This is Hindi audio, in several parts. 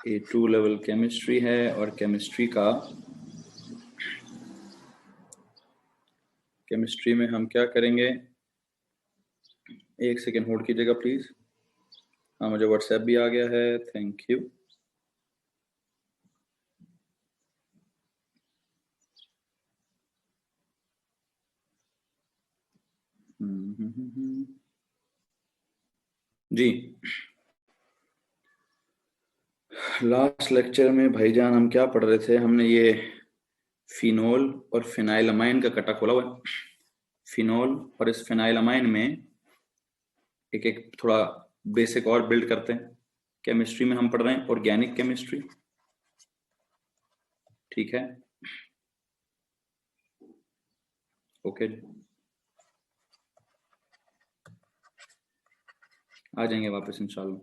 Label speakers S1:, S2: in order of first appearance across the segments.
S1: A2 लेवल केमिस्ट्री है और केमिस्ट्री में हम क्या करेंगे, एक सेकेंड होल्ड कीजिएगा प्लीज। हाँ, मुझे व्हाट्सएप भी आ गया है, थैंक यू। जी, लास्ट लेक्चर में भाईजान हम क्या पढ़ रहे थे, हमने ये फिनोल और फिनाइलमाइन का कटा खोला हुआ है। फिनोल और इस फिनाइलमाइन में एक एक थोड़ा बेसिक और बिल्ड करते हैं। केमिस्ट्री में हम पढ़ रहे हैं ऑर्गेनिक केमिस्ट्री, ठीक है, ओके। आ जाएंगे वापस इंशाल्लाह।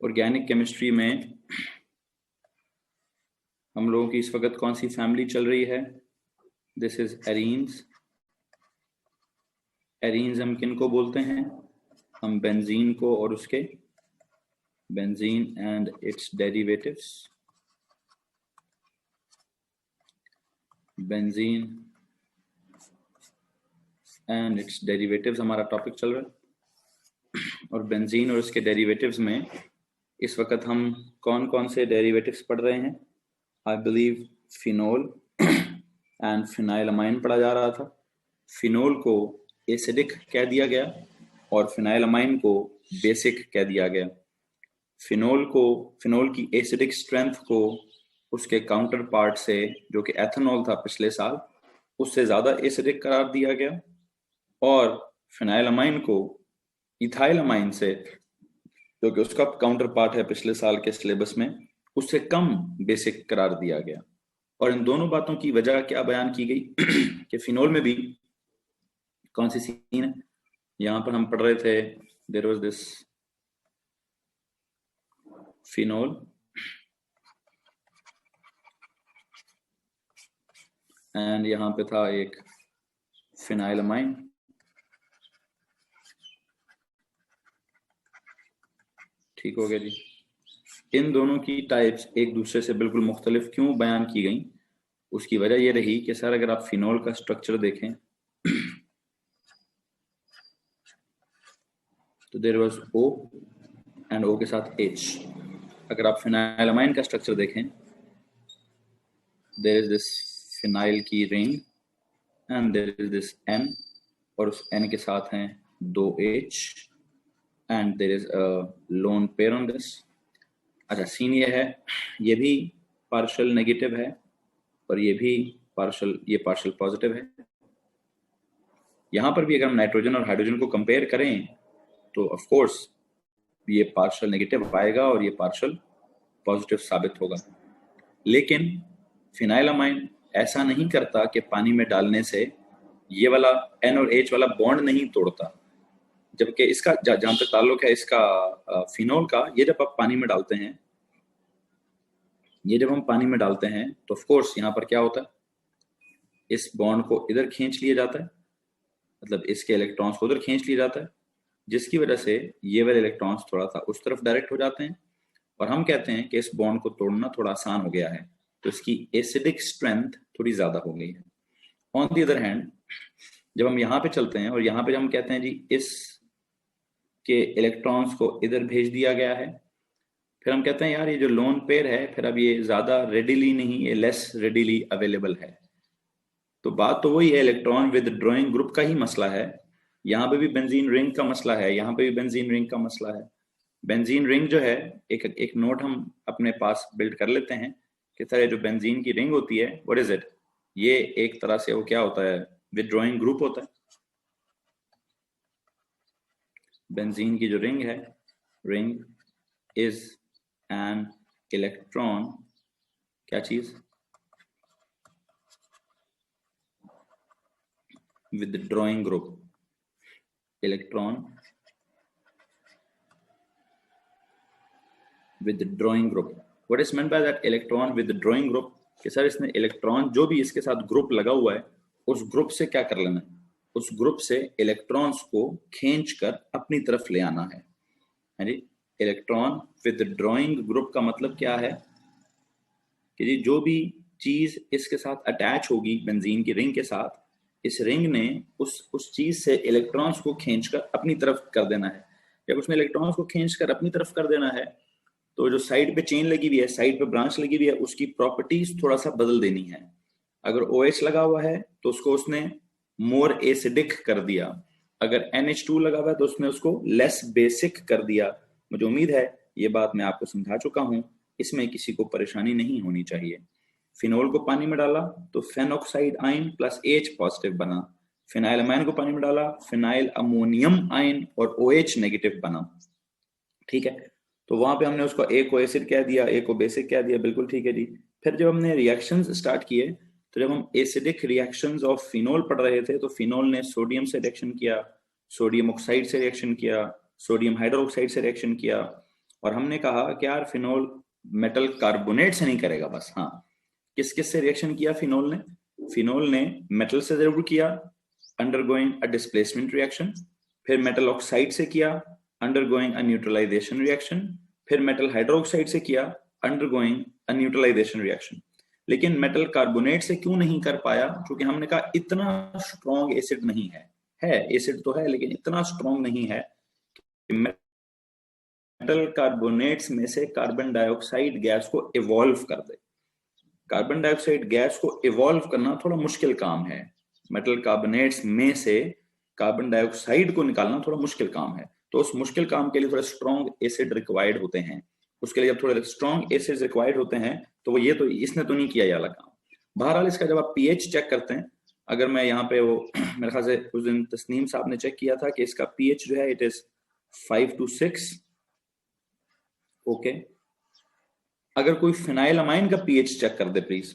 S1: ऑर्गेनिक केमिस्ट्री में हम लोगों की इस वक्त कौन सी फैमिली चल रही है? This is arenes. एरीन्स हम किन को बोलते हैं? हम बेंजीन को और उसके benzene and it's derivatives, benzene and it's derivatives हमारा टॉपिक चल रहा है। और बेंजीन और उसके डेरिवेटिव्स में इस वक्त हम कौन कौन से डेरिवेटिव्स पढ़ रहे हैं? आई बिलीव फिनोल एंड फिनाइलमाइन पढ़ा जा रहा था। फिनोल को एसिडिक कह दिया गया और फिनाइलमाइन को बेसिक कह दिया गया। फिनोल की एसिडिक स्ट्रेंथ को उसके काउंटर पार्ट से, जो कि एथेनॉल था पिछले साल, उससे ज्यादा एसिडिक करार दिया गया, और फिनाइलमाइन को इथाइलमाइन से, जो कि उसका काउंटर पार्ट है पिछले साल के सिलेबस में, उससे कम बेसिक करार दिया गया। और इन दोनों बातों की वजह क्या बयान की गई कि फिनोल में भी कौन सी सीन है। यहां पर हम पढ़ रहे थे, there was this phenol and यहां पे था एक फिनाइलमाइन। ठीक हो गया जी। इन दोनों की टाइप्स एक दूसरे से बिल्कुल मुख्तलिफ क्यों बयान की गई? उसकी वजह यह रही कि सर अगर आप फिनोल का स्ट्रक्चर देखें तो there was O and O के साथ H। अगर आप फिनाइलमाइन का स्ट्रक्चर देखें, देयर इज दिस फिनाइल की ring and there is this N, और उस N के साथ हैं 2 H and there is a lone pair on this. अच्छा, सीन ये है, ये भी पार्शियल नेगेटिव है और ये भी पार्शियल पॉजिटिव है। यहां पर भी अगर हम नाइट्रोजन और हाइड्रोजन को कंपेयर करें तो ऑफ कोर्स ये पार्शियल नेगेटिव आएगा और ये पार्शियल पॉजिटिव साबित होगा। लेकिन फिनाइलमाइन ऐसा नहीं करता कि पानी में डालने से ये वाला N और H वाला बॉन्ड नहीं तोड़ता, जबकि इसका जहां तक ताल्लुक है इसका फिनोल का, ये जब आप पानी में डालते हैं, जब हम पानी में डालते हैं तो ऑफ कोर्स यहाँ पर क्या होता है, इस बॉन्ड को इधर खींच लिया जाता है, मतलब इसके इलेक्ट्रॉन्स को उधर खींच लिया जाता है, जिसकी वजह से ये वाले इलेक्ट्रॉन्स थोड़ा सा उस तरफ डायरेक्ट हो जाते हैं, और हम कहते हैं कि इस बॉन्ड को तोड़ना थोड़ा आसान हो गया है, तो इसकी एसिडिक स्ट्रेंथ थोड़ी ज्यादा हो गई है। ऑन द अदर हैंड, जब हम यहाँ पे चलते हैं और यहाँ पे हम कहते हैं जी इस के इलेक्ट्रॉन्स को इधर भेज दिया गया है, फिर हम कहते हैं यार ये जो लोन पेयर है, फिर अब ये ज्यादा रेडिली नहीं, ये लेस रेडिली अवेलेबल है। तो बात तो वही है, इलेक्ट्रॉन विदड्रॉइंग ग्रुप का ही मसला है। यहाँ पे भी बेंजीन रिंग का मसला है, यहाँ पे भी बेंजीन रिंग का मसला है। बेंजीन रिंग जो है, एक नोट हम अपने पास बिल्ड कर लेते हैं कि सर जो बेंजीन की रिंग होती है, व्हाट इज इट? ये एक तरह से वो क्या होता है, विदड्रॉइंग ग्रुप होता है। बेंजीन की जो रिंग है, रिंग इज एन इलेक्ट्रॉन, क्या चीज? withdrawing group, electron withdrawing group. What is meant by that electron withdrawing group? कि सर इसने इलेक्ट्रॉन जो भी इसके साथ ग्रुप लगा हुआ है, उस ग्रुप से क्या कर लेना है, उस ग्रुप से इलेक्ट्रॉन्स को खींच कर अपनी तरफ ले आना है जी। इलेक्ट्रॉन विदड्रॉइंग ग्रुप का मतलब क्या है कि जी जो भी चीज इसके साथ अटैच होगी बेंजीन की रिंग के साथ, इस रिंग ने उस चीज से इलेक्ट्रॉन्स को खींचकर अपनी तरफ कर देना है। जब उसने इलेक्ट्रॉन्स को खींचकर अपनी तरफ कर देना है तो जो साइड पे चेन लगी हुई है, साइड पे ब्रांच लगी हुई है, उसकी प्रॉपर्टीज थोड़ा सा बदल देनी है। अगर OH लगा हुआ है तो उसको उसने मोर एसिडिक कर दिया, अगर NH2 लगा हुआ है तो उसने उसको लेस बेसिक कर दिया। मुझे उम्मीद है ये बात मैं आपको समझा चुका हूं, इसमें किसी को परेशानी नहीं होनी चाहिए। फिनोल को पानी में डाला तो phenoxide ion plus H positive बना, फिनाइल अमाइन को पानी में डाला, फिनाइल अमोनियम आयन और OH नेगेटिव बना। ठीक है, तो वहां पे हमने उसको ए को एसिड कह दिया, ए को बेसिक कह दिया, बिल्कुल ठीक है जी। फिर जब हमने रिएक्शंस स्टार्ट किए तो जब हम एसिडिक रिएक्शंस ऑफ फिनोल पढ़ रहे थे तो फिनोल ने सोडियम से रिएक्शन किया, सोडियम ऑक्साइड से रिएक्शन किया, सोडियम हाइड्रोक्साइड से रिएक्शन किया, और हमने कहा कि यार फिनोल मेटल कार्बोनेट से नहीं करेगा बस। हाँ, किस किस से रिएक्शन किया फिनोल ने? फिनोल ने मेटल से जरूर किया, अंडरगोइंग अ डिस्प्लेसमेंट रिएक्शन, फिर मेटल ऑक्साइड से किया, अंडरगोइंग अ न्यूट्रलाइजेशन रिएक्शन, फिर मेटल हाइड्रोक्साइड से किया, अंडरगोइंग अ न्यूट्रलाइजेशन रिएक्शन। लेकिन मेटल कार्बोनेट से क्यों नहीं कर पाया? क्योंकि हमने कहा इतना स्ट्रॉन्ग एसिड नहीं है, एसिड तो है लेकिन इतना स्ट्रॉन्ग नहीं है कि मेटल कार्बोनेट्स में से कार्बन डाइऑक्साइड गैस को इवॉल्व कर दे। कार्बन डाइऑक्साइड गैस को इवॉल्व करना थोड़ा मुश्किल काम है, मेटल कार्बोनेट्स में से कार्बन डाइऑक्साइड को निकालना थोड़ा मुश्किल काम है। तो उस मुश्किल काम के लिए थोड़े स्ट्रॉन्ग एसिड रिक्वायर्ड होते हैं। उसके लिए जब थोड़े स्ट्रॉन्ग एसिड रिक्वायर्ड होते हैं तो वो ये तो इसने तो नहीं किया ये वाला काम। बहरहाल इसका जब आप पीएच चेक करते हैं, अगर मैं यहाँ पे वो मेरे ख्याल से उस दिन तस्नीम साहब ने चेक किया था कि इसका पीएच जो है इट इज 5 to 6। ओके, अगर कोई फिनाइल अमाइन का पीएच चेक कर दे प्लीज।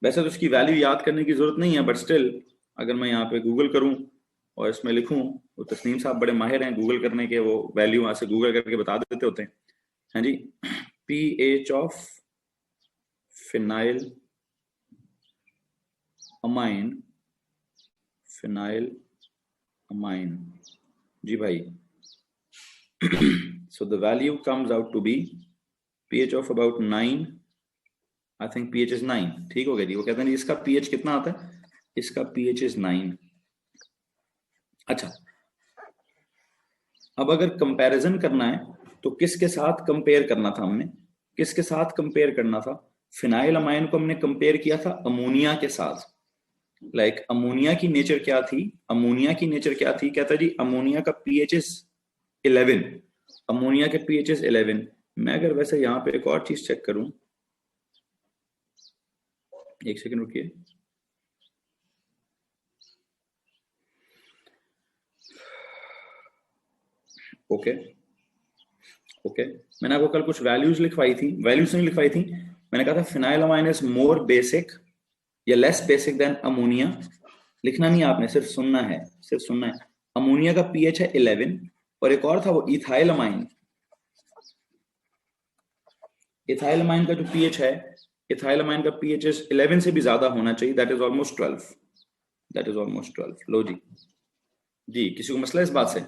S1: वैसे तो उसकी वैल्यू याद करने की जरूरत नहीं है, बट स्टिल अगर मैं यहाँ पे गूगल करूं और इसमें लिखूं, तो तस्नीम साहब बड़े माहिर हैं गूगल करने के, वो वैल्यू वहां से गूगल करके बता देते होते हैं। हाँ जी, pH of phenyl amine, phenyl amine जी भाई। so the value comes out to be pH of about 9, I think pH is 9। ठीक हो गया जी। वो कहते हैं इसका pH कितना आता है? इसका pH is 9। अच्छा, अब अगर कंपैरिजन करना है तो किसके साथ कंपेयर करना था? हमने किसके साथ कंपेयर करना था? फिनाइल अमाइन को हमने कंपेयर किया था अमोनिया के साथ। लाइक अमोनिया की नेचर क्या थी? अमोनिया की नेचर क्या थी? कहता जी अमोनिया का pH is 11, अमोनिया के pH is 11। मैं अगर वैसे यहाँ पे एक और चीज चेक करूं, एक सेकंड रुकिए। ओके ओके, मैंने आपको कल कुछ वैल्यूज लिखवाई थी, वैल्यूज नहीं लिखवाई थी, मैंने कहा था phenyl amine is more basic या लेस बेसिक देन अमोनिया। लिखना नहीं आपने, सिर्फ सुनना है, सिर्फ सुनना है। अमोनिया का पीएच है 11 और एक और था वो इथाइल अमाइन। इथाइल अमाइन का जो पीएच है, इथाइल अमाइन का पीएच 11 से भी ज्यादा होना चाहिए, that is almost 12, that is almost 12। लो जी, जी किसी को मसला इस बात से?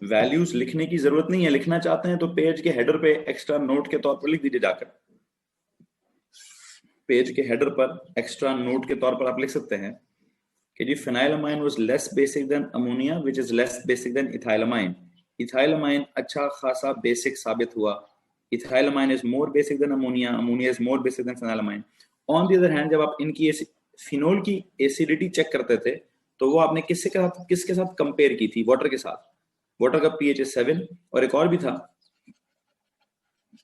S1: वैल्यूज लिखने की जरूरत नहीं है, लिखना चाहते हैं तो पेज के हेडर पे एक्स्ट्रा नोट के तौर पर लिख दीजिए जाकर। पेज के हेडर पर एक्स्ट्रा नोट के तौर पर आप लिख सकते हैं कि जी phenyl amine was less basic than ammonia which is less basic than ethyl amine. Ethyl amine अच्छा खासा बेसिक साबित हुआ, ethyl amine is more basic than ammonia, ammonia is more basic than phenyl amine. On the other hand जब आप इनकी फिनोल की एसिडिटी चेक करते थे तो वो आपने किसके साथ कंपेयर की थी? वाटर के साथ। वाटर का पीएच 7 और एक और भी था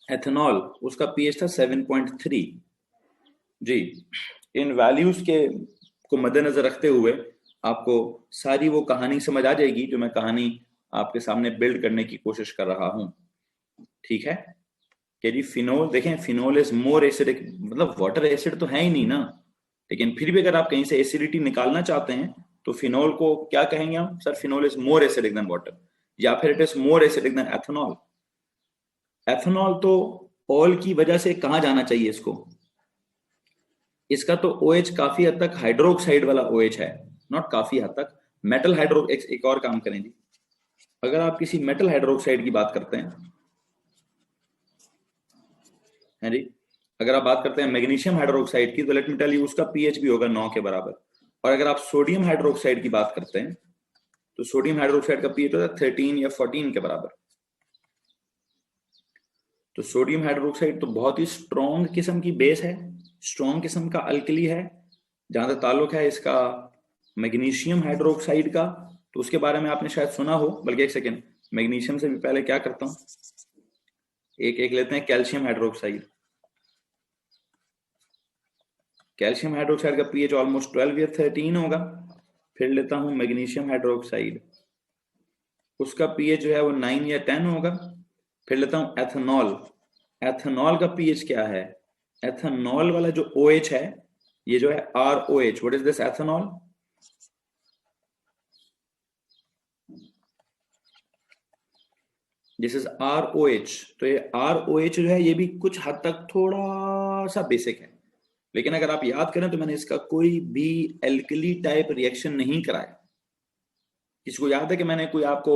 S1: एथेनॉल, उसका पीएच था 7.3। जी, इन वैल्यूज के को मद्देनजर रखते हुए आपको सारी वो कहानी समझ आ जाएगी जो मैं कहानी आपके सामने बिल्ड करने की कोशिश कर रहा हूं। ठीक है कि जी फिनोल देखें, फिनोल इज मोर एसिडिक, मतलब वाटर एसिड तो है ही नहीं ना, लेकिन फिर भी अगर आप कहीं से एसिडिटी निकालना चाहते हैं तो फिनोल को क्या कहेंगे हम? Sir phenol is more acidic then water, या फिर it is more acidic then ethanol. Ethanol तो ऑल की वजह से कहां जाना चाहिए इसको? इसका तो OH काफी हद तक हाइड्रोक्साइड वाला OH है, नॉट काफी हद तक, मेटल हाइड्रो। एक और काम करें जी, अगर आप किसी मेटल हाइड्रोक्साइड की बात करते हैं है जी। अगर आप बात करते हैं मैग्नीशियम हाइड्रोक्साइड की, तो लेट मी टेल यू उसका पीएच भी होगा 9 के बराबर। और अगर आप सोडियम हाइड्रोक्साइड की बात करते हैं तो सोडियम हाइड्रोक्साइड का पीएच होता है 13 या 14 के बराबर। तो सोडियम हाइड्रोक्साइड तो बहुत ही स्ट्रॉन्ग किस्म की बेस है, स्ट्रॉन्ग किस्म का अल्कली है। जहां तक ताल्लुक है इसका मैग्नीशियम हाइड्रोक्साइड का, तो उसके बारे में आपने शायद सुना हो। बल्कि एक सेकेंड, मैग्नीशियम से भी पहले क्या करता हूं, एक एक लेते हैं कैल्शियम हाइड्रोक्साइड। कैल्शियम हाइड्रोक्साइड का पीएच ऑलमोस्ट 12 या 13 होगा। फिर लेता हूं मैग्नीशियम हाइड्रोक्साइड, उसका पीएच जो है वो 9 या 10 होगा। फिर लेता हूं एथेनॉल, एथेनॉल का पीएच क्या है, एथेनॉल वाला जो OH है, ये जो है ROH, what is this ethanol, this is ROH। तो ये ROH जो है ये भी कुछ हद तक थोड़ा सा बेसिक है, लेकिन अगर आप याद करें तो मैंने इसका कोई भी एल्कली टाइप रिएक्शन नहीं कराया। किसी को याद है कि मैंने कोई आपको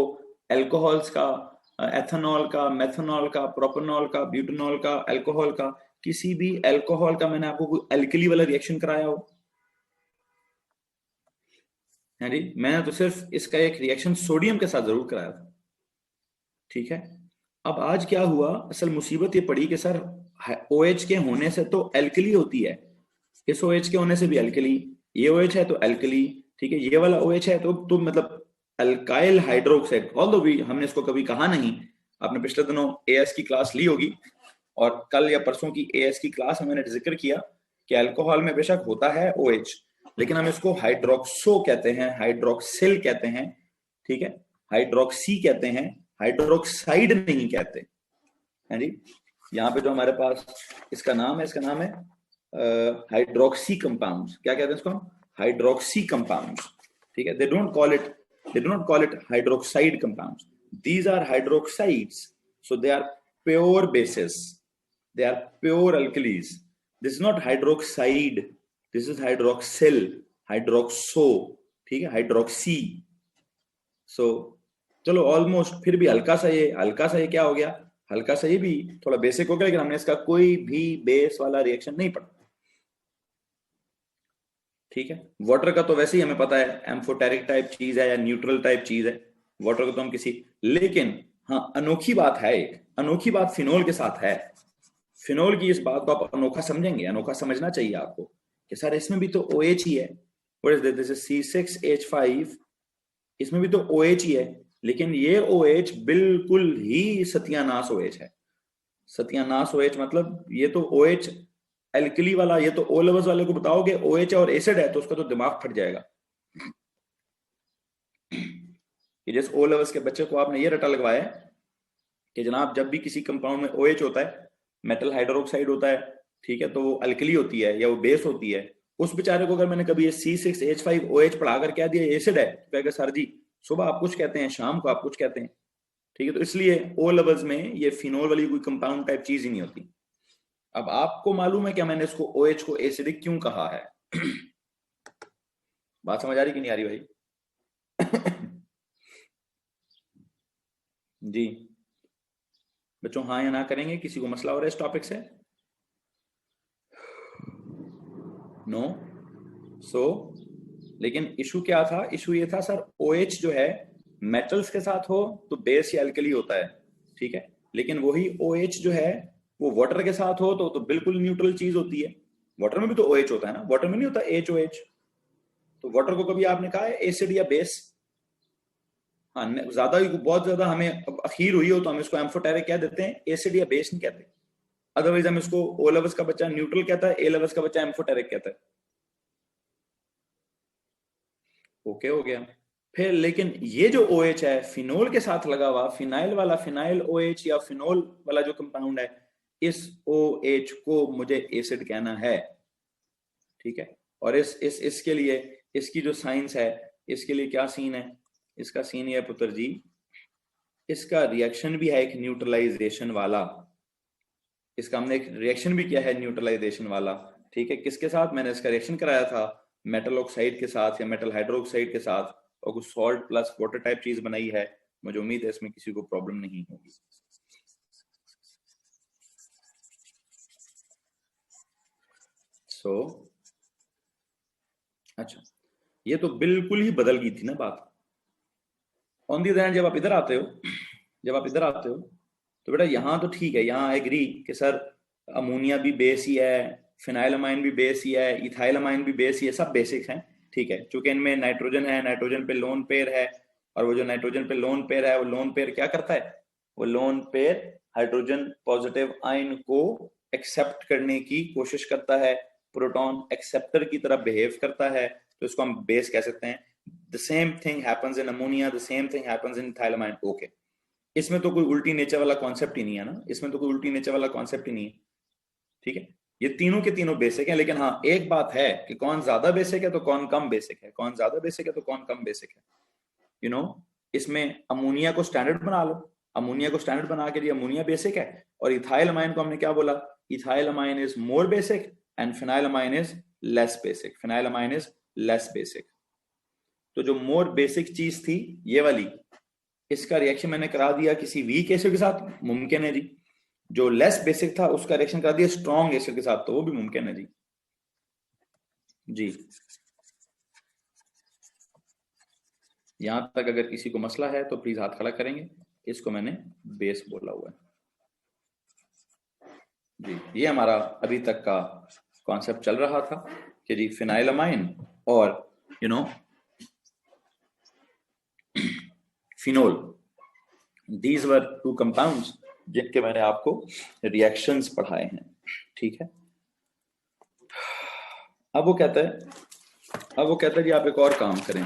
S1: एल्कोहल्स का, एथेनॉल का, मेथनॉल का, प्रोपेनॉल का, ब्यूटेनॉल का, अल्कोहल का, किसी भी अल्कोहल का मैंने आपको कोई एल्कली वाला रिएक्शन कराया हो? है जी, मैंने तो सिर्फ इसका एक रिएक्शन सोडियम के साथ जरूर कराया था। ठीक है, अब आज क्या हुआ, असल मुसीबत ये पड़ी कि सर OH के होने से तो एल्कली होती है, इस OH के होने से भी एल्कली, ये OH है तो एल्कली, ठीक है, ये वाला OH है तो मतलब अल्काइल हाइड्रोक्साइड। ऑल्दो भी हमने इसको कभी कहा नहीं, आपने पिछले दिनों AS की क्लास ली होगी, और कल या परसों की AS की क्लास में मैंने जिक्र किया कि अल्कोहल में बेशक होता है OH, लेकिन हम इसको हाइड्रोक्सो कहते हैं, हाइड्रोक्सिल कहते हैं, ठीक है, हाइड्रोक्सी कहते हैं, हाइड्रोक्साइड नहीं कहते हैं जी। यहाँ पे जो हमारे पास इसका नाम है, इसका नाम है हाइड्रोक्सी कंपाउंड्स। क्या कहते हैं इसको हम, हाइड्रोक्सी कंपाउंड्स, ठीक है। They don't call it hydroxide compounds, these are hydroxides, so they are pure bases, they are pure alkalis. This is not hydroxide, this is hydroxyl, hydroxo, ठीक है, हाइड्रोक्सी। सो चलो ऑलमोस्ट, फिर भी हल्का सा ये क्या हो गया, हल्का सा ये भी थोड़ा बेसिक हो गया, लेकिन हमने इसका कोई भी बेस वाला रिएक्शन नहीं पढ़ा। ठीक है, वाटर का तो वैसे ही हमें पता है एम्फोटेरिक टाइप चीज है या न्यूट्रल टाइप चीज है, वाटर को तो हम किसी, लेकिन हाँ अनोखी बात है, एक अनोखी बात फिनोल के साथ है। फिनोल की इस बात को आप अनोखा समझेंगे, अनोखा समझना चाहिए आपको कि सर इसमें भी तो OH ही है, व्हाट इज दिस, C6H5, इसमें भी तो OH ही है, लेकिन ये OH बिल्कुल ही सत्यानाश OH है। सत्यानाश OH मतलब ये तो OH एल्कली वाला, ये तो O लेवल्स वाले को बताओगे OH और एसिड है तो उसका तो दिमाग फट जाएगा कि जैसे O लेवल्स के बच्चे को आपने ये रटा लगवाया कि जनाब जब भी किसी कंपाउंड में OH होता है, मेटल हाइड्रोक्साइड होता है, ठीक है, तो वो अल्कली होती है या वो बेस होती है। उस बेचारे को अगर मैंने कभी ये C6H5OH पढ़ाकर कह दिया एसिड है, तो कहेगा सर जी सुबह आप कुछ कहते हैं, शाम को आप कुछ कहते हैं, ठीक है। तो इसलिए O लेवल्स में ये फिनोल वाली कोई कंपाउंड टाइप चीज ही नहीं होती। अब आपको मालूम है क्या मैंने इसको OH को एसिडिक क्यों कहा है? बात समझ आ रही कि नहीं आ रही भाई? जी बच्चों, हाँ या ना करेंगे? किसी को मसला हो रहा है इस टॉपिक से? नो? सो लेकिन इशू क्या था, इशू ये था सर OH जो है मेटल्स के साथ हो तो बेस या एल्कली होता है, ठीक है, लेकिन वही OH जो है वो वाटर के साथ हो तो बिल्कुल न्यूट्रल चीज होती है। वाटर में भी तो OH होता है ना, वाटर में नहीं होता HOH। तो वाटर को कभी आपने कहा है एसिड या बेस? हाँ, ज्यादा बहुत ज्यादा हमें अखीर हुई हो तो हम इसको एम्फोटेरिक कह देते हैं, एसिड या बेस नहीं कहते। अदरवाइज हम इसको O लेवल्स का बच्चा न्यूट्रल कहता है, A लेवल्स का बच्चा एम्फोटेरिक कहता है। ओके हो गया। फिर लेकिन ये जो OH है फिनोल के साथ लगा हुआ, फिनाइल वाला, फिनाइल OH या फिनोल वाला जो कंपाउंड है, इस OH को मुझे एसिड कहना है, ठीक है। और इसके लिए इसकी जो साइंस है, इसके लिए क्या सीन है, इसका सीन है पुत्र जी, इसका रिएक्शन भी है एक न्यूट्रलाइजेशन वाला, इसका हमने एक रिएक्शन भी किया है न्यूट्रलाइजेशन वाला, ठीक है। किसके साथ मैंने इसका रिएक्शन कराया था, मेटल ऑक्साइड के साथ या मेटल हाइड्रोक्साइड के साथ, और कुछ सॉल्ट प्लस वाटर टाइप चीज बनाई है। मुझे उम्मीद है इसमें किसी को प्रॉब्लम नहीं होगी। अच्छा, ये तो बिल्कुल ही बदल गई थी ना बात। ऑन दी अदर हैंड जब आप इधर आते हो तो बेटा यहाँ तो ठीक है, यहाँ एग्री कि सर अमोनिया भी बेस ही है, फिनाइलमाइन भी बेस ही है, इथाइलमाइन भी बेस ही है, सब बेसिक हैं, ठीक है। चूंकि इनमें नाइट्रोजन है, नाइट्रोजन पे लोन पेयर है, और वो जो नाइट्रोजन पे लोन पेयर है, वो लोन पेयर क्या करता है, वो lone pair hydrogen positive ion को एक्सेप्ट करने की कोशिश करता है, प्रोटॉन एक्सेप्टर की तरह बिहेव करता है, तो इसको हम बेस कह सकते हैं। The same thing happens in ammonia, the same thing happens in ethylamine. Okay, इसमें तो कोई उल्टी नेचर वाला कॉन्सेप्ट ही नहीं है ना, इसमें तो कोई उल्टी नेचर वाला कॉन्सेप्ट ही नहीं है, ठीक है। ये तीनों के तीनों बेसिक हैं, लेकिन हाँ एक बात है कि कौन ज्यादा बेसिक है तो कौन कम बेसिक है, कौन ज्यादा बेसिक है तो कौन कम बेसिक है, यू नो। इसमें अमोनिया को स्टैंडर्ड बना लो, अमोनिया को स्टैंडर्ड बना के लिए अमोनिया बेसिक है, और इथाइलमाइन को हमने क्या बोला, ethylamine is more basic and phenylamine is less basic, phenylamine is less basic. तो जो मोर बेसिक चीज थी ये वाली, इसका रिएक्शन मैंने करा दिया किसी वीक एसिड के साथ, मुमकिन है जी। जो लेस बेसिक था उसका रिएक्शन करा दिया स्ट्रॉन्ग एसिड के साथ, तो वो भी मुमकिन है जी। जी, यहां तक अगर किसी को मसला है तो प्लीज हाथ खड़ा करेंगे, इसको मैंने बेस बोला हुआ है जी। ये हमारा अभी तक का कॉन्सेप्ट चल रहा था कि जी फिनाइलमाइन और you know phenol, these were two compounds जिनके मैंने आपको रिएक्शंस पढ़ाए हैं, ठीक है। अब वो कहता है कि आप एक और काम करें।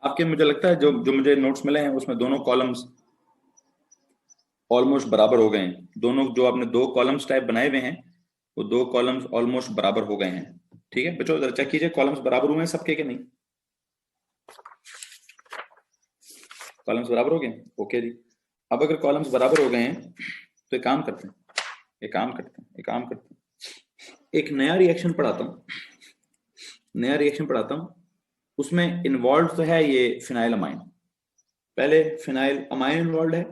S1: आपके मुझे लगता है जो मुझे नोट्स मिले हैं उसमें दोनों कॉलम्स ऑलमोस्ट बराबर हो गए हैं, दोनों जो आपने दो कॉलम्स टाइप बनाए हुए हैं वो दो कॉलम्स ऑलमोस्ट बराबर हो गए हैं, ठीक है बच्चों। जरा चेक कीजिए कॉलम्स बराबर हुए हैं सबके कि नहीं, कॉलम्स बराबर हो गए, ओके जी। अब अगर कॉलम्स बराबर हो गए हैं तो एक काम करते हैं, एक नया रिएक्शन पढ़ाता हूं, उसमें इन्वॉल्व तो है ये फिनाइलमाइन, पहले फिनाइल अमाइन इन्वॉल्व है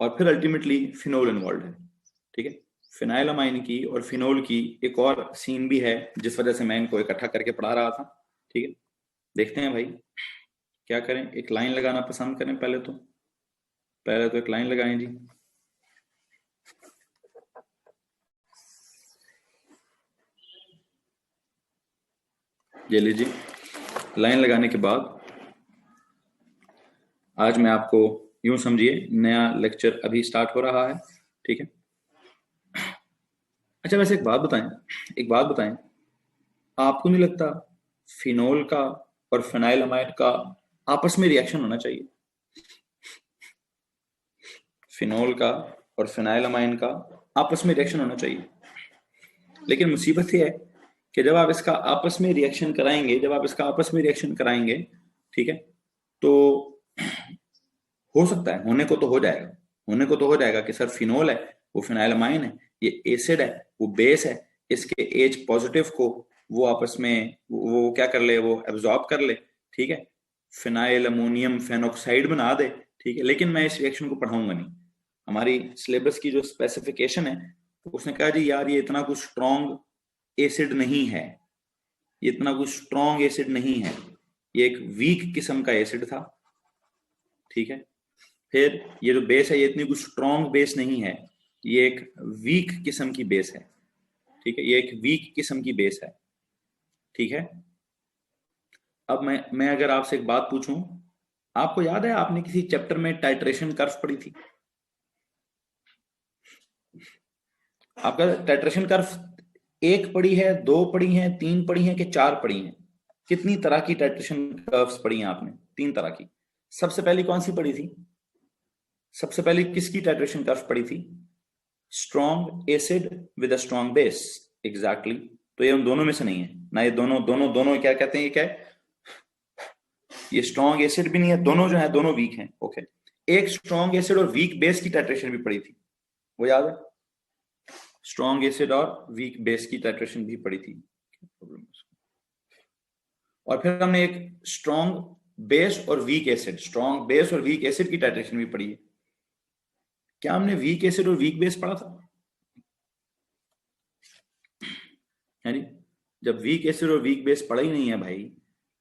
S1: और फिर अल्टीमेटली फिनोल इन्वॉल्व है, ठीक है। फिनाइलमाइन की और फिनोल की एक और सीन भी है जिस वजह से मैं इनको इकट्ठा करके पढ़ा रहा था, ठीक है। देखते हैं भाई क्या करें, एक लाइन लगाना पसंद करें, पहले तो एक लाइन लगाएं जी। ये लीजिए, लाइन लगाने के बाद आज मैं आपको यूं समझिए नया लेक्चर अभी स्टार्ट हो रहा है, ठीक है। अच्छा वैसे एक बात बताएं, आपको नहीं लगता फिनोल का और फिनाइलमाइड का आपस में रिएक्शन होना चाहिए, फिनोल का और फिनाइलमाइन का आपस में रिएक्शन होना चाहिए, लेकिन मुसीबत ये है कि जब आप इसका आपस में रिएक्शन कराएंगे, ठीक है, तो हो सकता है होने को तो हो जाएगा कि सर फिनोल है वो फिनाइलमाइन है, ये एसिड है वो बेस है, इसके एच पॉजिटिव को वो आपस में वो क्या कर ले, वो एब्जॉर्ब कर ले, ठीक है, फिनाइल अमोनियम फेनोक्साइड बना दे, ठीक है। लेकिन मैं इस रिएक्शन को पढ़ाऊंगा नहीं, हमारी सिलेबस की जो स्पेसिफिकेशन है उसने कहा जी यार ये इतना कुछ स्ट्रॉन्ग एसिड नहीं है, ये इतना कुछ स्ट्रॉन्ग एसिड नहीं है, ये एक वीक किस्म का एसिड था, ठीक है। फिर ये जो बेस है ये इतनी कुछ स्ट्रॉन्ग बेस नहीं है, ये एक वीक किस्म की बेस है, ठीक है, ये एक वीक किस्म की बेस है, ठीक है। अब मैं अगर आपसे एक बात पूछूं, आपको याद है आपने किसी चैप्टर में टाइट्रेशन कर्व पढ़ी थी, आपका टाइट्रेशन कर्व एक पढ़ी है, दो पढ़ी है, तीन पढ़ी है कि चार पढ़ी है, कितनी तरह की टाइट्रेशन कर्व्स पढ़ी हैं आपने, तीन तरह की। सबसे पहली कौन सी पढ़ी थी, सबसे पहले किसकी टाइट्रेशन कर्व पढ़ी थी, strong acid with a strong base, exactly. तो ये उन दोनों में से नहीं है ना, ये दोनों क्या कहते हैं, ये क्या है, ये स्ट्रॉन्ग एसिड भी नहीं है, दोनों जो है दोनों वीक हैं, ओके। एक स्ट्रॉन्ग एसिड और वीक बेस की टाइट्रेशन भी पढ़ी थी, वो याद है, स्ट्रॉन्ग एसिड और वीक बेस की टाइट्रेशन भी पढ़ी थी, और फिर हमने एक स्ट्रॉन्ग बेस और वीक एसिड की टाइट्रेशन भी पढ़ी है। क्या हमने वीक एसिड और वीक बेस पढ़ा था, है नी। जब वीक एसिड और वीक बेस पढ़ा ही नहीं है भाई,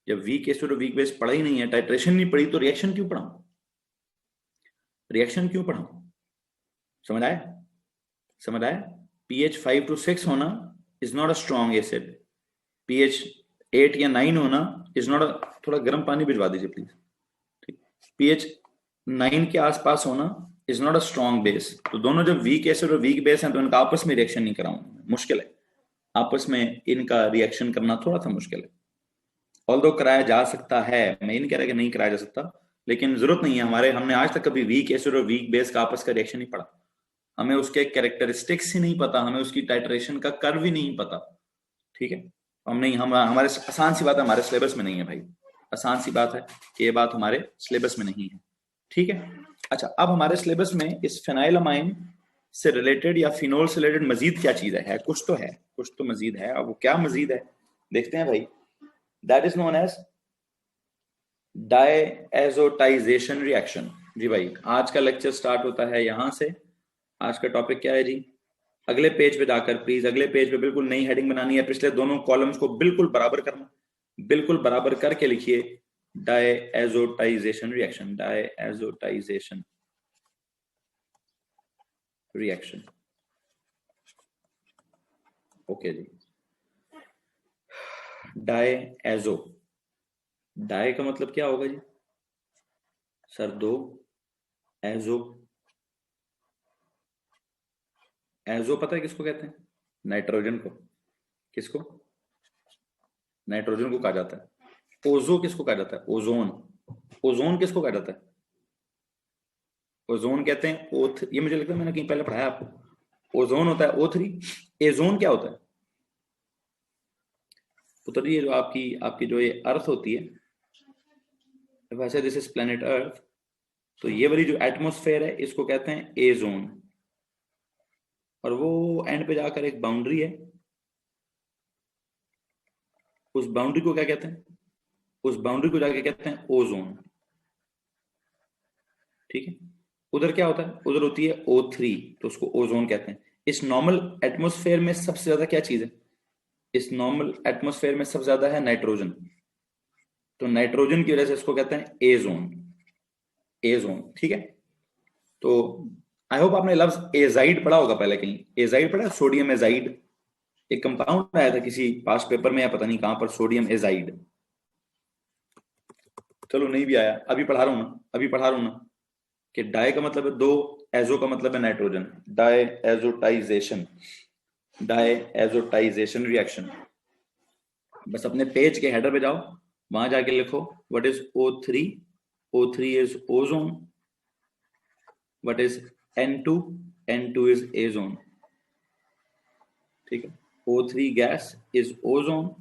S1: जब वीक एसिड और वीक बेस पढ़ा ही नहीं है, टाइट्रेशन नहीं पढ़ी, तो रिएक्शन क्यों पढ़ाऊं? रिएक्शन क्यों पढ़ाऊं? समझ आया? समझ आया? pH 5 to 6 होना is not a strong acid, pH 8 या 9 होना इज नॉट अ, थोड़ा गर्म पानी भिजवा दीजिए प्लीज, ठीक। pH 9 के आसपास होना is not a strong base. तो दोनों जब वीक एसिड और वीक बेस हैं तो इनका आपस में रिएक्शन नहीं कराऊंगा, मुश्किल है आपस में इनका रिएक्शन करना, थोड़ा सा मुश्किल है। ऑल्दो कराया जा सकता है, मैं ये नहीं कह रहा कि नहीं कराया जा सकता, लेकिन जरूरत नहीं है। हमने आज तक कभी वीक एसिड और वीक बेस का आपस का रिएक्शन नहीं पढ़ा, हमें उसके कैरेक्टरिस्टिक्स ही नहीं पता, हमें उसकी टाइट्रेशन का कर्व ही नहीं पता, ठीक है। हम हमारे आसान सी बात है, हमारे सिलेबस में नहीं है भाई, आसान सी बात है कि ये बात हमारे सिलेबस में नहीं है, ठीक है। अच्छा, अब हमारे सिलेबस में इस फेनाइलमाइन से रिलेटेड या फिनोल से रिलेटेड मजीद क्या चीज है? कुछ तो है, कुछ तो मजीद है। अब वो क्या मजीद है देखते हैं भाई। That is known as diazotization reaction. जी भाई, आज का लेक्चर स्टार्ट होता है यहां से। आज का टॉपिक क्या है जी? अगले पेज पे जाकर प्लीज, अगले पेज पे बिल्कुल नई हेडिंग बनानी है, पिछले दोनों कॉलम्स को बिल्कुल बराबर करना, बिल्कुल बराबर करके लिखिए डायएजोटाइजेशन रिएक्शन, डायएजोटाइजेशन रिएक्शन। ओके जी। डायएजो, डाय का मतलब क्या होगा जी सर? दो, एजो, एजो पता है किसको कहते हैं? नाइट्रोजन को। किसको? नाइट्रोजन को कहा जाता है। ओजो किसको कहा जाता है? ओजोन। ओजोन किसको कहा जाता है? ओजोन कहते हैं O3, ये मुझे लगता है मैंने कहीं पहले पढ़ाया आपको। ओजोन होता है O3। एजोन क्या होता है? पुत्र जी, ये जो आपकी आपकी जो ये अर्थ होती है, वैसे दिस इज प्लेनेट अर्थ, तो ये वाली जो एटमोस्फेयर है इसको कहते हैं ए जोन। और वो एंड पे जाकर एक बाउंड्री है, उस बाउंड्री को क्या कहते हैं? उस बाउंड्री को जाके कहते हैं ओजोन, ठीक है। उधर क्या होता है? उधर होती है O3, तो उसको ओजोन कहते हैं। इस नॉर्मल एटमोस्फेयर में सबसे ज्यादा क्या चीज है? इस नॉर्मल एटमोस्फेयर में सबसे ज्यादा है नाइट्रोजन, तो नाइट्रोजन की वजह से इसको कहते हैं ए जोन, ए जोन, ठीक है। तो आई होप आपने लफ्ज एजाइड पढ़ा होगा पहले कहीं। एजाइड पढ़ा? सोडियम एजाइड, एक कंपाउंड आया था किसी पास पेपर में या पता नहीं कहां पर, सोडियम एजाइड। चलो नहीं भी आया, अभी पढ़ा रहा हूं ना, अभी पढ़ा रहा हूं ना कि डाई का मतलब है दो, एजो का मतलब है nitrogen. Diazotization, diazotization reaction. बस अपने पेज के हेडर पे जाओ, वहां जाके लिखो what is O3, O3 is ozone, what is N2, N2 is azone, ठीक है। O3 gas is ozone,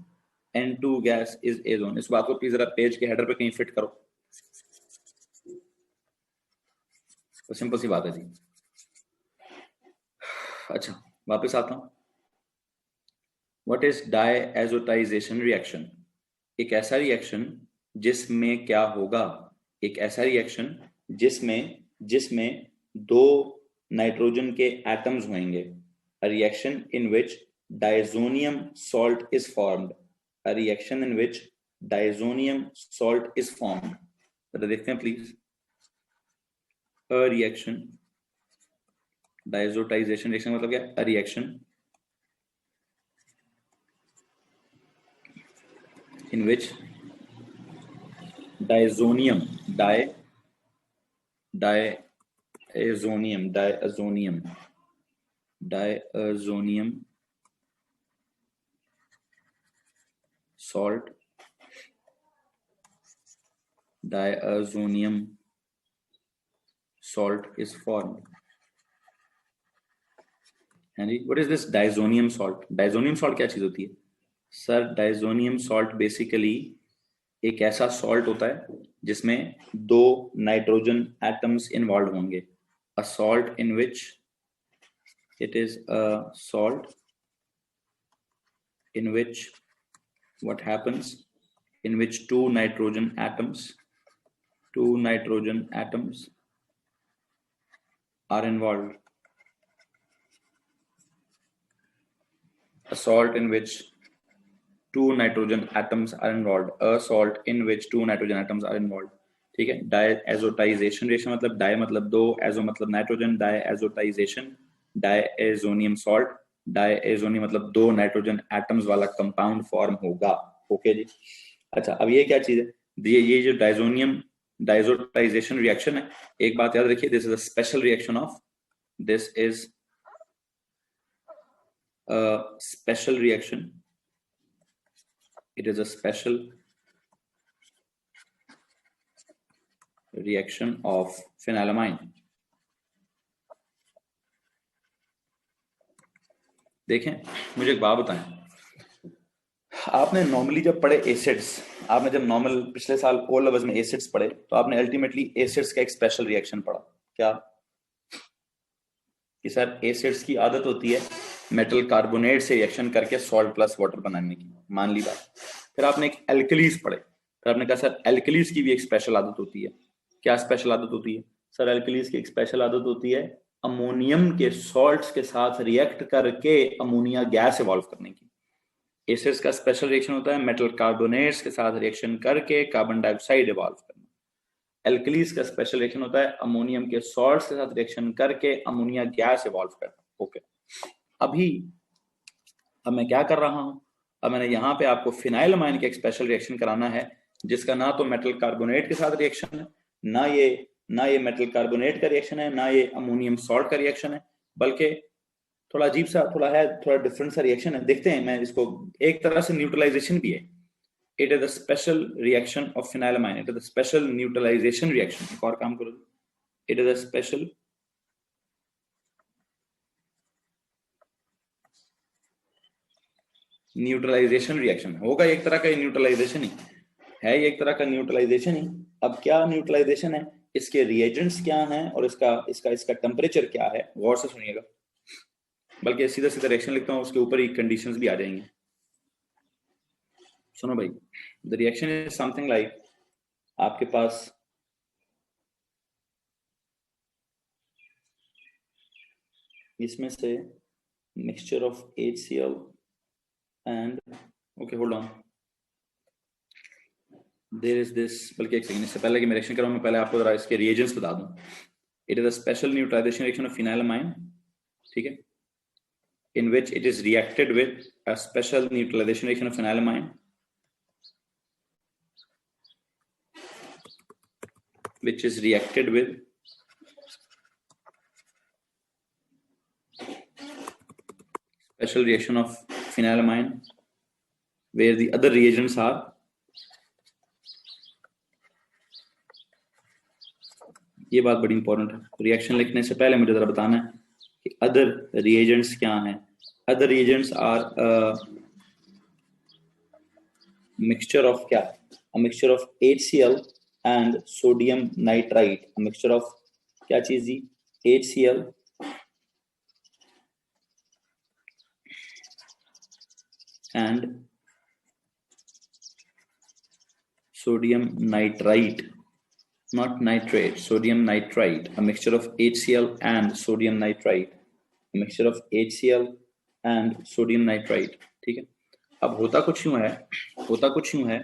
S1: N2 gas is azone. इस बात को प्लीज जरा पेज के हेडर पे कहीं फिट करो, तो सिंपल सी बात है जी। अच्छा, वापस आता हूं। What is diazotization reaction? एक ऐसा रिएक्शन जिसमें क्या होगा? एक ऐसा रिएक्शन जिसमें जिसमें दो नाइट्रोजन के एटम्स होंगे। A reaction in which diazonium salt is formed. A reaction in which diazonium salt is formed. जरा देखते हैं प्लीज। A reaction, डायजोटाइजेशन रिएक्शन मतलब क्या? A reaction in which diazonium, diazonium salt, diazonium salt is formed. हाँ जी, what is this diazonium salt? Diazonium salt क्या चीज होती है सर? डाइजोनियम सॉल्ट बेसिकली एक ऐसा सॉल्ट होता है जिसमें दो नाइट्रोजन एटम्स इन्वॉल्व होंगे। A salt in which, it is a salt in which what happens, in which two nitrogen atoms are involved. a salt in which two nitrogen atoms are involved, a salt in which two nitrogen atoms are involved, ठीक है। डायएजोटाइजेशन रिएक्शन मतलब डाई मतलब दो, एजो मतलब नाइट्रोजन, डायएजोटाइजेशन डायएजोनियम सॉल्ट, डायएजोनियम मतलब दो नाइट्रोजन एटम्स वाला कंपाउंड फॉर्म होगा। ओके जी। अच्छा, अब ये क्या चीज है, ये जो डायजोनियम डायजोटाइजेशन रिएक्शन है, एक बात याद रखिए, this is a special reaction of, this is a special reaction, it is a special reaction of phenylamine। देखें, मुझे एक बात बताएं, आपने नॉर्मली जब पढ़े एसिड्स, आपने जब नॉर्मल पिछले साल ओ लेवल्स में एसिड्स पढ़े, तो आपने अल्टीमेटली एसिड्स का एक स्पेशल रिएक्शन पढ़ा, क्या कि सर एसिड्स की आदत होती है मेटल कार्बोनेट से रिएक्शन करके सॉल्ट प्लस वाटर बनाने की, मान ली बात। फिर आपने एक एल्कलीज पढ़े, फिर आपने कहा सर एल्कलीज की भी एक स्पेशल आदत होती है। क्या स्पेशल आदत होती है सर? एल्कलीज की एक स्पेशल आदत होती है अमोनियम के सॉल्ट्स के साथ रिएक्ट करके अमोनिया गैस इवॉल्व करने की। एसिड्स का स्पेशल रिएक्शन होता है मेटल कार्बोनेट्स के साथ रिएक्शन करके कार्बन डाइऑक्साइड इवॉल्व करना। एल्कलीज का स्पेशल रिएक्शन होता है अमोनियम के सॉल्ट्स के साथ रिएक्शन करके अमोनिया गैस इवॉल्व करना। ओके, अब मैं क्या कर रहा हूं, अब मैंने यहाँ पे आपको फिनाइलमाइन का एक स्पेशल रिएक्शन कराना है, जिसका ना तो मेटल कार्बोनेट के साथ रिएक्शन है, ना ये मेटल कार्बोनेट का रिएक्शन है, ना ये अमोनियम सॉल्ट का रिएक्शन है, बल्कि थोड़ा अजीब सा, थोड़ा डिफरेंट सा रिएक्शन है। देखते हैं, मैं इसको एक तरह से न्यूट्रलाइजेशन भी है। It is the special reaction of phenylamine, it is the special neutralization reaction. एक और काम करो, it is the special neutralization reaction. होगा एक तरह का न्यूट्रलाइजेशन ही है, ये एक तरह का न्यूट्रलाइजेशन ही। अब क्या न्यूट्रलाइजेशन है, इसके रिएजेंट्स क्या हैं और इसका टेम्परेचर क्या है, गौर से सुनिएगा, बल्कि सीधा सीधा रिएक्शन लिखता हूं, उसके ऊपर ही कंडीशंस भी आ जाएंगे। सुनो भाई, the reaction is something like, आपके पास इसमें से mixture of HCl and, okay hold on, there is this, बल्कि एक सेकंड, इससे पहले कि मैं रिएक्शन कराऊं, मैं पहले आपको जरा इसके रिएजेंट्स बता दूं। It is a special neutralization reaction of phenylamine, ठीक है, in which it is reacted with a special neutralization reaction of phenylamine, which is reacted with special reaction of phenylamine, where the other reagents are, ये बात बड़ी इंपॉर्टेंट है। रिएक्शन लिखने से पहले मुझे जरा बताना है कि अदर रिएजेंट्स क्या हैं। Other reagents are mixture of क्या, a mixture of HCl and sodium nitrite, a mixture of क्या चीज जी, HCl and sodium nitrite, not nitrate, sodium nitrite, a mixture of HCl and sodium nitrite, a mixture of HCl and sodium nitrite, ठीक है। अब होता कुछ यूं है,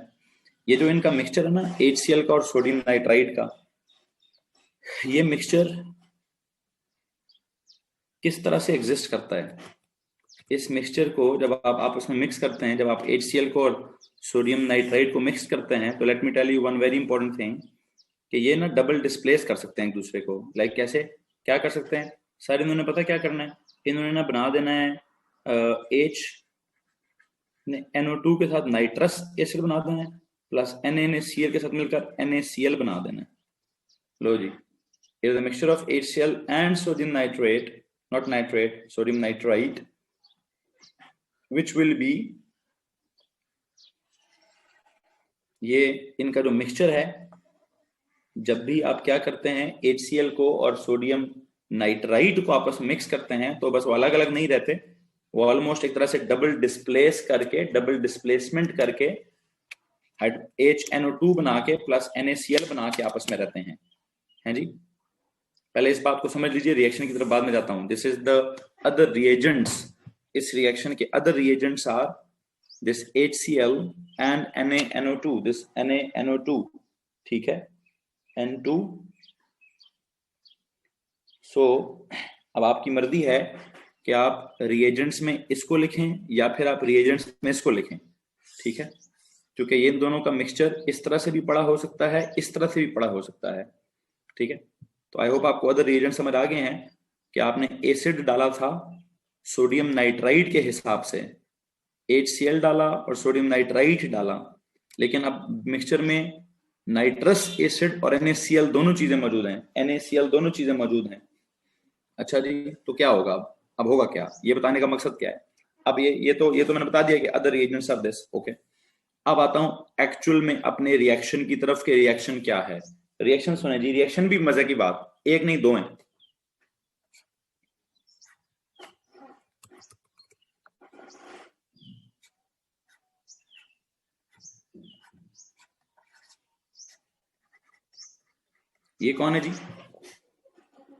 S1: ये जो इनका मिक्सचर है ना HCl का और सोडियम नाइट्राइट का, ये मिक्सचर किस तरह से एग्जिस्ट करता है। इस मिक्सचर को जब आप आपस में मिक्स करते हैं, जब आप HCl को और सोडियम नाइट्राइट को मिक्स करते हैं, तो let me tell you one very important thing, कि ये ना डबल डिस्प्लेस कर सकते हैं एक दूसरे को। लाइक कैसे, क्या कर सकते हैं सर, इन्होंने पता क्या करना है, इन्होंने ना बना देना है NO2 के साथ नाइट्रस एसिड बना देना है, प्लस NaCl के साथ मिलकर NaCl बना देना है। लो जी, it is a mixture of HCl and sodium nitrate, not nitrate, sodium nitrite, which will be, ये इनका जो मिक्सचर है, जब भी आप क्या करते हैं HCl को और सोडियम नाइट्राइट को आपस में मिक्स करते हैं, तो बस वो अलग अलग नहीं रहते, वो ऑलमोस्ट एक तरह से डबल डिस्प्लेसमेंट करके HNO2 बना के प्लस NaCl बना के आपस में रहते हैं जी। पहले इस बात को समझ लीजिए, रिएक्शन की तरफ बाद में जाता हूं। This is the other reagents इस रिएक्शन के other reagents are this HCl and NaNO2, this NaNO2, ठीक है, N2। सो अब आपकी मर्जी है कि आप रिएजेंट्स में इसको लिखें या फिर आप रिएजेंट्स में इसको लिखें, ठीक है, क्योंकि ये दोनों का मिक्सचर इस तरह से भी पड़ा हो सकता है, इस तरह से भी पड़ा हो सकता है, ठीक है। तो आई होप आपको अदर रिएजेंट समझ आ गए हैं कि आपने एसिड डाला था सोडियम नाइट्राइड के हिसाब से, HCl डाला और सोडियम नाइट्राइट डाला, लेकिन अब मिक्सचर में नाइट्रस एसिड और NaCl दोनों चीजें मौजूद हैं, NaCl दोनों चीजें मौजूद हैं। अच्छा जी, तो क्या होगा अब होगा क्या, ये बताने का मकसद क्या है। अब ये तो मैंने बता दिया कि other reagents of this, okay. अब आता हूं एक्चुअल में अपने रिएक्शन की तरफ के रिएक्शन क्या है। रिएक्शन सुने जी, रिएक्शन भी मजे की बात, एक नहीं दो हैं। ये कौन है जी,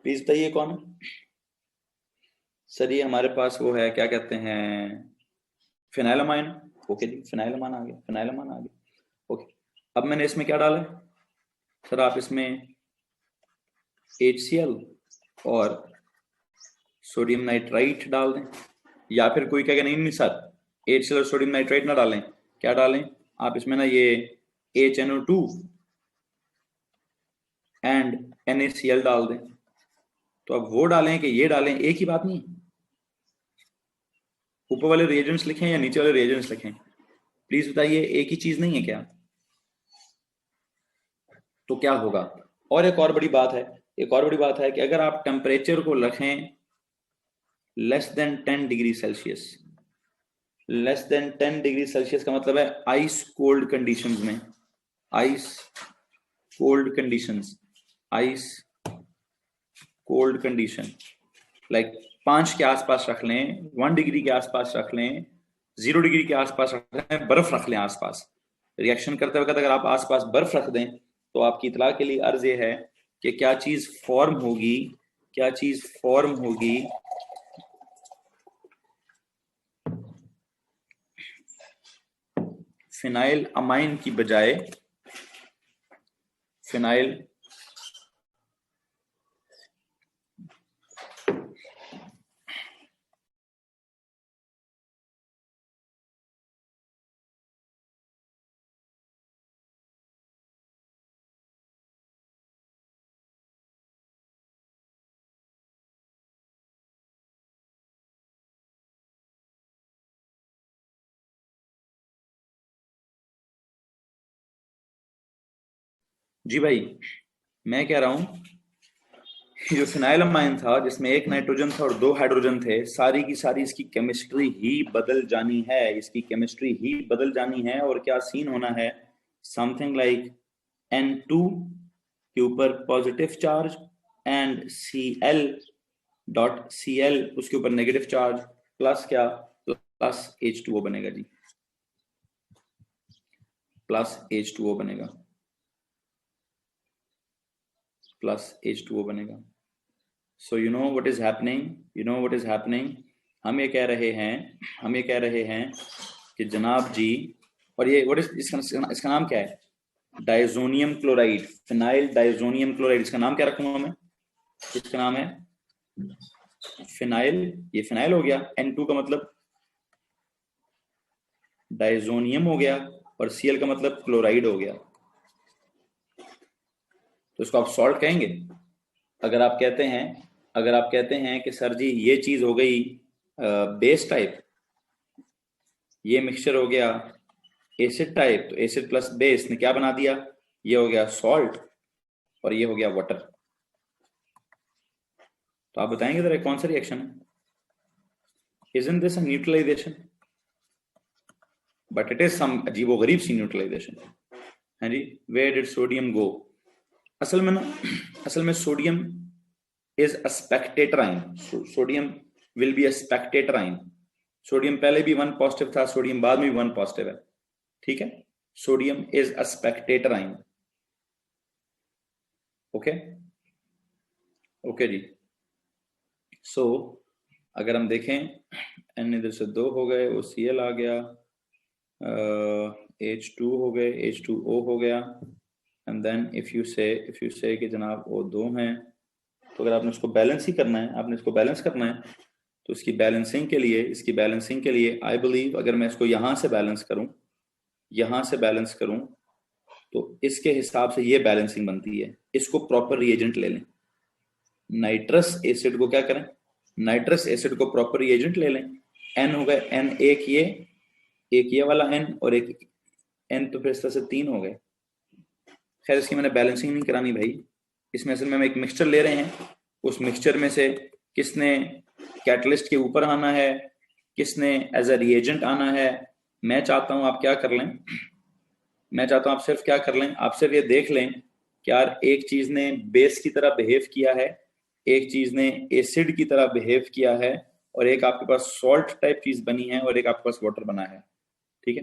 S1: प्लीज बताइए कौन है। सर ये हमारे पास वो है, क्या कहते हैं, फिनाइलमाइन। ओके जी, फिनाइलमाइन आ गया, फिनाइलमाइन आ गया, ओके। अब मैंने इसमें क्या डाला है सर, आप इसमें HCl और सोडियम नाइट्राइट डाल दें, या फिर कोई कहेगा नहीं नहीं सर HCl और सोडियम नाइट्राइट ना डालें, क्या डालें आप इसमें ना ये HNO2 एंड NaCl डाल दें। तो अब वो डालें कि ये डालें, एक ही बात नहीं, ऊपर वाले रिएजेंट्स लिखें या नीचे वाले रिएजेंट्स लिखें, प्लीज बताइए, एक ही चीज नहीं है क्या। तो क्या होगा, और एक और बड़ी बात है, एक और बड़ी बात है कि अगर आप टेम्परेचर को रखें less than 10 degree Celsius, less than 10 degree Celsius का मतलब है आइस कोल्ड कंडीशंस में, ice cold conditions, ice cold condition, like 5 के आसपास रख लें, 1 डिग्री के आसपास रख लें, 0 डिग्री के आसपास रख लें, बर्फ रख लें आसपास। रिएक्शन करते वक्त अगर आप आसपास बर्फ रख दें तो आपकी इतला के लिए अर्ज ये है कि क्या चीज फॉर्म होगी, क्या चीज फॉर्म होगी, फिनाइल अमाइन की बजाय फिनाइल जी भाई, मैं कह रहा हूं जो फिनाइलमाइन था जिसमें एक नाइट्रोजन था और 2 हाइड्रोजन थे, सारी की सारी इसकी केमिस्ट्री ही बदल जानी है, इसकी केमिस्ट्री ही बदल जानी है। और क्या सीन होना है, समथिंग लाइक N2 के ऊपर पॉजिटिव चार्ज एंड Cl उसके ऊपर नेगेटिव चार्ज, प्लस क्या, प्लस H2O बनेगा जी, प्लस H2O बनेगा, प्लस H2O बनेगा। So you know what is happening, you know what is happening, हम ये कह रहे हैं कि जनाब जी, और ये व्हाट इज इसका नाम क्या है, diazonium chloride, phenyl diazonium chloride, इसका नाम क्या रखूंगा मैं, इसका नाम है फिनाइल, ये फिनाइल हो गया, N2 का मतलब डाइजोनियम हो गया और Cl का मतलब क्लोराइड हो गया। तो इसको आप सॉल्ट कहेंगे। अगर आप कहते हैं कि सर जी ये चीज हो गई बेस टाइप, ये मिक्सचर हो गया एसिड टाइप, तो एसिड प्लस बेस ने क्या बना दिया, ये हो गया सॉल्ट और ये हो गया वाटर। तो आप बताएंगे जरा कौन सा रिएक्शन है, isn't this a neutralization, but it is some अजीबोगरीब सी न्यूट्रलाइजेशन है जी। वेयर डिड सोडियम गो, असल में sodium is a spectator ion, sodium will be a spectator ion, sodium पहले भी 1 पॉजिटिव था, सोडियम बाद में भी 1 पॉजिटिव है, ठीक है, sodium is a spectator ion, okay, okay जी। सो अगर हम देखें N इधर से 2 हो गए, वो Cl आ गया, H2 हो गए, H2O हो गया, एंड देन इफ यू से कि जनाब वो 2 हैं, तो अगर आपने उसको बैलेंस ही करना है, आपने इसको बैलेंस करना है, तो इसकी बैलेंसिंग के लिए आई बिलीव अगर मैं इसको यहाँ से बैलेंस करूँ तो इसके हिसाब से ये बैलेंसिंग बनती है। इसको प्रॉपर रिएजेंट ले लें, नाइट्रस एसिड को क्या करें, नाइट्रस एसिड को प्रॉपर रिएजेंट ले लें। N हो गए, N एक ये वाला N और एक N, तो फिर इस तरह से 3 हो गए। खैर इसकी मैंने बैलेंसिंग नहीं करानी भाई, इसमें असल में हम एक मिक्सचर ले रहे हैं, उस मिक्सचर में से किसने कैटलिस्ट के ऊपर आना है, किसने एज अ रिएजेंट आना है। मैं चाहता हूं आप क्या कर लें, मैं चाहता हूं आप सिर्फ क्या कर लें, आप सिर्फ ये देख लें कि यार एक चीज ने बेस की तरह बिहेव किया है, एक चीज ने एसिड की तरह बिहेव किया है, और एक आपके पास सॉल्ट टाइप चीज बनी है, और एक आपके पास वाटर बना है। ठीक है,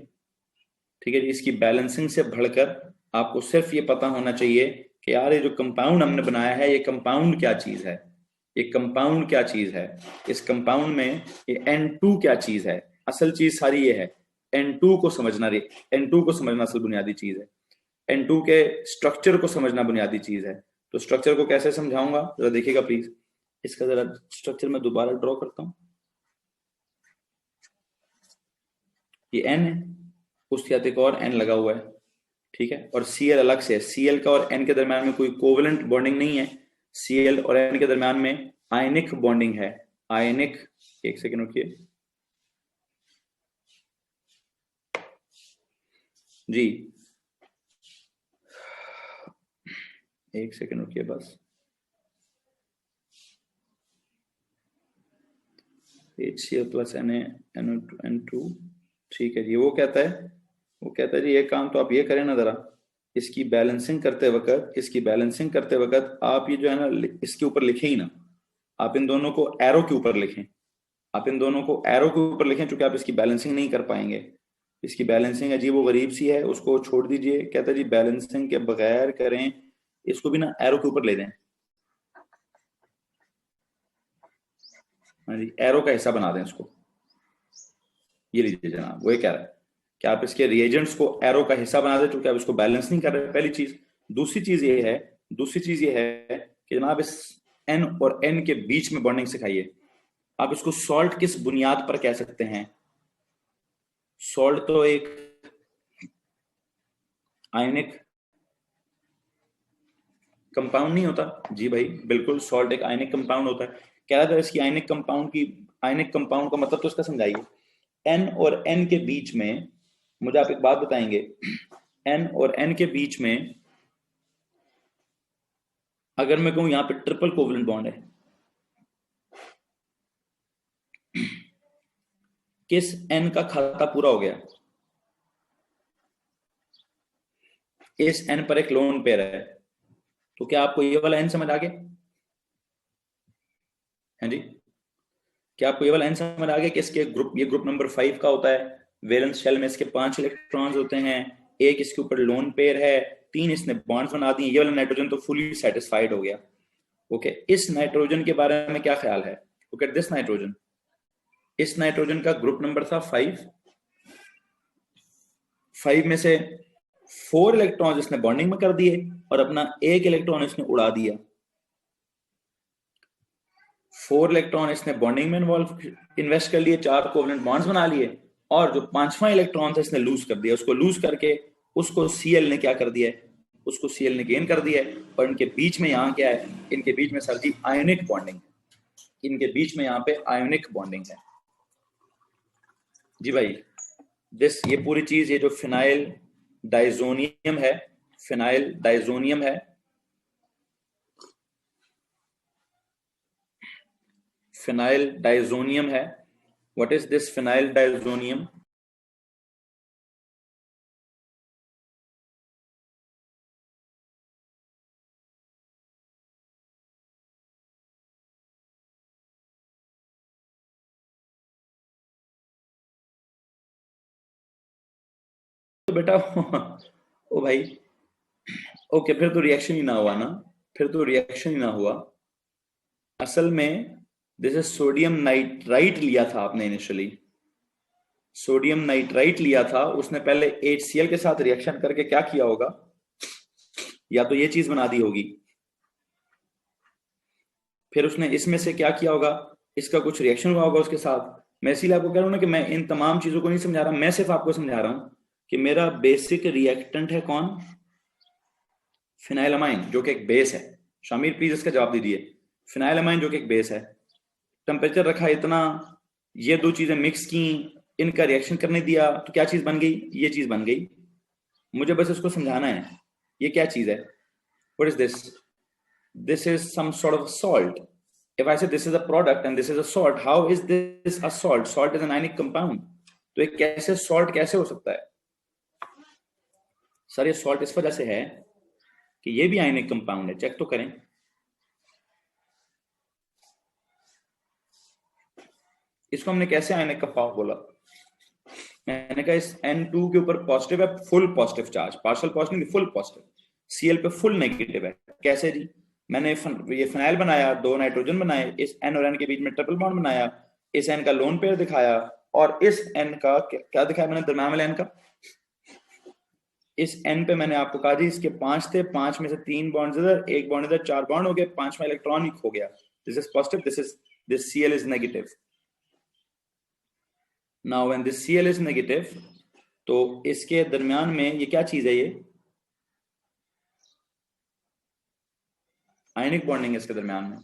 S1: ठीक है जी। इसकी बैलेंसिंग से बढ़कर आपको सिर्फ ये पता होना चाहिए कि यार ये जो कंपाउंड हमने बनाया है, ये कंपाउंड क्या चीज है, ये कंपाउंड क्या चीज है, इस कंपाउंड में ये N2 क्या चीज है। असल चीज सारी ये है, N2 को समझना, N2 को समझना असल बुनियादी चीज है, N2 के स्ट्रक्चर को समझना बुनियादी चीज है। तो स्ट्रक्चर को कैसे समझाऊंगा जरा देखिएगा प्लीज, इसका जरा स्ट्रक्चर मैं दोबारा ड्रॉ करता हूं। ये N है, उसके साथ एक और N लगा हुआ है, ठीक है, और Cl अलग से है। Cl का और N के दरम्यान में कोई कोवेलेंट बॉन्डिंग नहीं है, Cl और N के दरम्यान में आयनिक बॉन्डिंग है, आयनिक। एक सेकेंड रुकिए जी, एक सेकेंड रुकिए बस। HCl प्लस NO2, ठीक है जी। वो कहता है जी, एक काम तो आप ये करें ना जरा, इसकी बैलेंसिंग करते वक्त आप ये जो है ना इसके ऊपर लिखें ही ना, आप इन दोनों को एरो के ऊपर लिखें, चूंकि आप इसकी बैलेंसिंग नहीं कर पाएंगे। इसकी बैलेंसिंग अजीब व गरीब सी है, उसको छोड़ दीजिए। कहता है जी बैलेंसिंग के बगैर करें, इसको भी ना एरो के ऊपर ले दें। हाँ जी, एरो का हिस्सा बना दें इसको। ये लीजिए जनाब, वो ये कह रहा है कि आप इसके रिएजेंट्स को एरो का हिस्सा बना दें, क्योंकि आप इसको बैलेंस नहीं कर रहे, पहली चीज। दूसरी चीज ये है कि जनाब इस N और N के बीच में बॉन्डिंग सिखाइए। आप इसको सॉल्ट किस बुनियाद पर कह सकते हैं? सॉल्ट तो एक आयनिक कंपाउंड नहीं होता जी भाई, बिल्कुल सॉल्ट एक आयनिक कंपाउंड होता है। कह रहा था इसकी आयनिक कंपाउंड का मतलब तो इसका समझाइए। N और N के बीच में, मुझे आप एक बात बताएंगे, N और N के बीच में अगर मैं कहूं यहां पे ट्रिपल कोवलेंट बॉन्ड है, किस N का खाता पूरा हो गया? इस N पर एक लोन पेयर है, तो क्या आपको ये वाला N समझ आ गया? है जी, क्या आपको ये वाला N समझ आ गया कि इसके ग्रुप, ये ग्रुप नंबर 5 का होता है। वैलेंस शेल में इसके 5 इलेक्ट्रॉन्स होते हैं, एक इसके ऊपर लोन पेयर है, 3 इसने बॉन्ड्स बना दिए। ये वाला नाइट्रोजन तो फुली सेटिस्फाइड हो गया। ओके, इस नाइट्रोजन के बारे में क्या ख्याल है? Look at this nitrogen. इस नाइट्रोजन का ग्रुप नंबर था 5 में से 4 इलेक्ट्रॉन इसने बॉन्डिंग में कर दिए और अपना एक इलेक्ट्रॉन इसने उड़ा दिया। 4 इलेक्ट्रॉन इसने बॉन्डिंग में इन्वेस्ट कर लिए, 4 कोवेलेंट बॉन्ड्स बना लिए, और जो 5वां इलेक्ट्रॉन था इसने लूज कर दिया। उसको लूज करके उसको Cl ने क्या कर दिया, उसको Cl ने गेन कर दिया। और इनके बीच में यहाँ क्या है? इनके बीच में सर जी आयोनिक बॉन्डिंग, इनके बीच में यहाँ पे आयोनिक बॉन्डिंग है जी भाई। ये पूरी चीज, ये जो फिनाइल डाइजोनियम है, फिनाइल डाइजोनियम है, फिनाइल डाइजोनियम है। What is this phenyl diazonium? तो बेटा ओ भाई, ओके, फिर तो रिएक्शन ही ना हुआ ना, फिर तो रिएक्शन ही ना हुआ। असल में दिस इज सोडियम नाइट्राइट लिया था आपने इनिशियली, सोडियम नाइट्राइट लिया था, उसने पहले HCl के साथ रिएक्शन करके क्या किया होगा, या तो ये चीज बना दी होगी, फिर उसने इसमें से क्या किया होगा, इसका कुछ रिएक्शन हुआ होगा उसके साथ। मैं इसीलिए आपको कह रहा हूं ना कि मैं इन तमाम चीजों को नहीं समझा रहा, मैं सिर्फ आपको समझा रहा हूं कि मेरा बेसिक रिएक्टेंट है कौन, फिनाइलमाइन, जो कि एक बेस है। शामिर प्लीज इसका जवाब दीजिए। फिनाइलमाइन जो कि एक बेस है, टेम्परेचर रखा इतना, ये दो चीजें मिक्स की, इनका रिएक्शन करने दिया, तो क्या चीज बन गई, ये चीज बन गई। मुझे बस इसको समझाना है, ये क्या चीज है, what is this, this is some sort of salt. If I say this is a product and this is a salt, how is this a salt? Salt is an ionic compound. तो एक कैसे salt कैसे हो सकता है सर, ये salt इस वजह से है कि ये भी ionic compound है, चेक तो करें। इसको हमने कैसे ionic compound बोला, मैंने कहा इस N2 के ऊपर पॉजिटिव है, full positive charge, partial positive नहीं, फुल पॉजिटिव। Cl पे फुल नेगेटिव है, कैसे जी, मैंने ये फिनाइल बनाया, दो नाइट्रोजन बनाए, इस N और N के बीच में ट्रिपल बॉन्ड बनाया, इस N का लोन पेयर दिखाया, और इस N का क्या दिखाया मैंने, दरम्यान वाले N का, इस N पे मैंने आपको कहा जी इसके 5 थे, 5 में से 3 बॉन्ड इधर, 1 बॉन्ड इधर, 4 बॉन्ड हो गए, 5वां इलेक्ट्रॉन ही खो गया। This is positive, this Cl is negative. Now when this Cl is negative, तो इसके दरमियान में ये क्या चीज है, ये आयनिक बॉन्डिंग है इसके दरमियान में।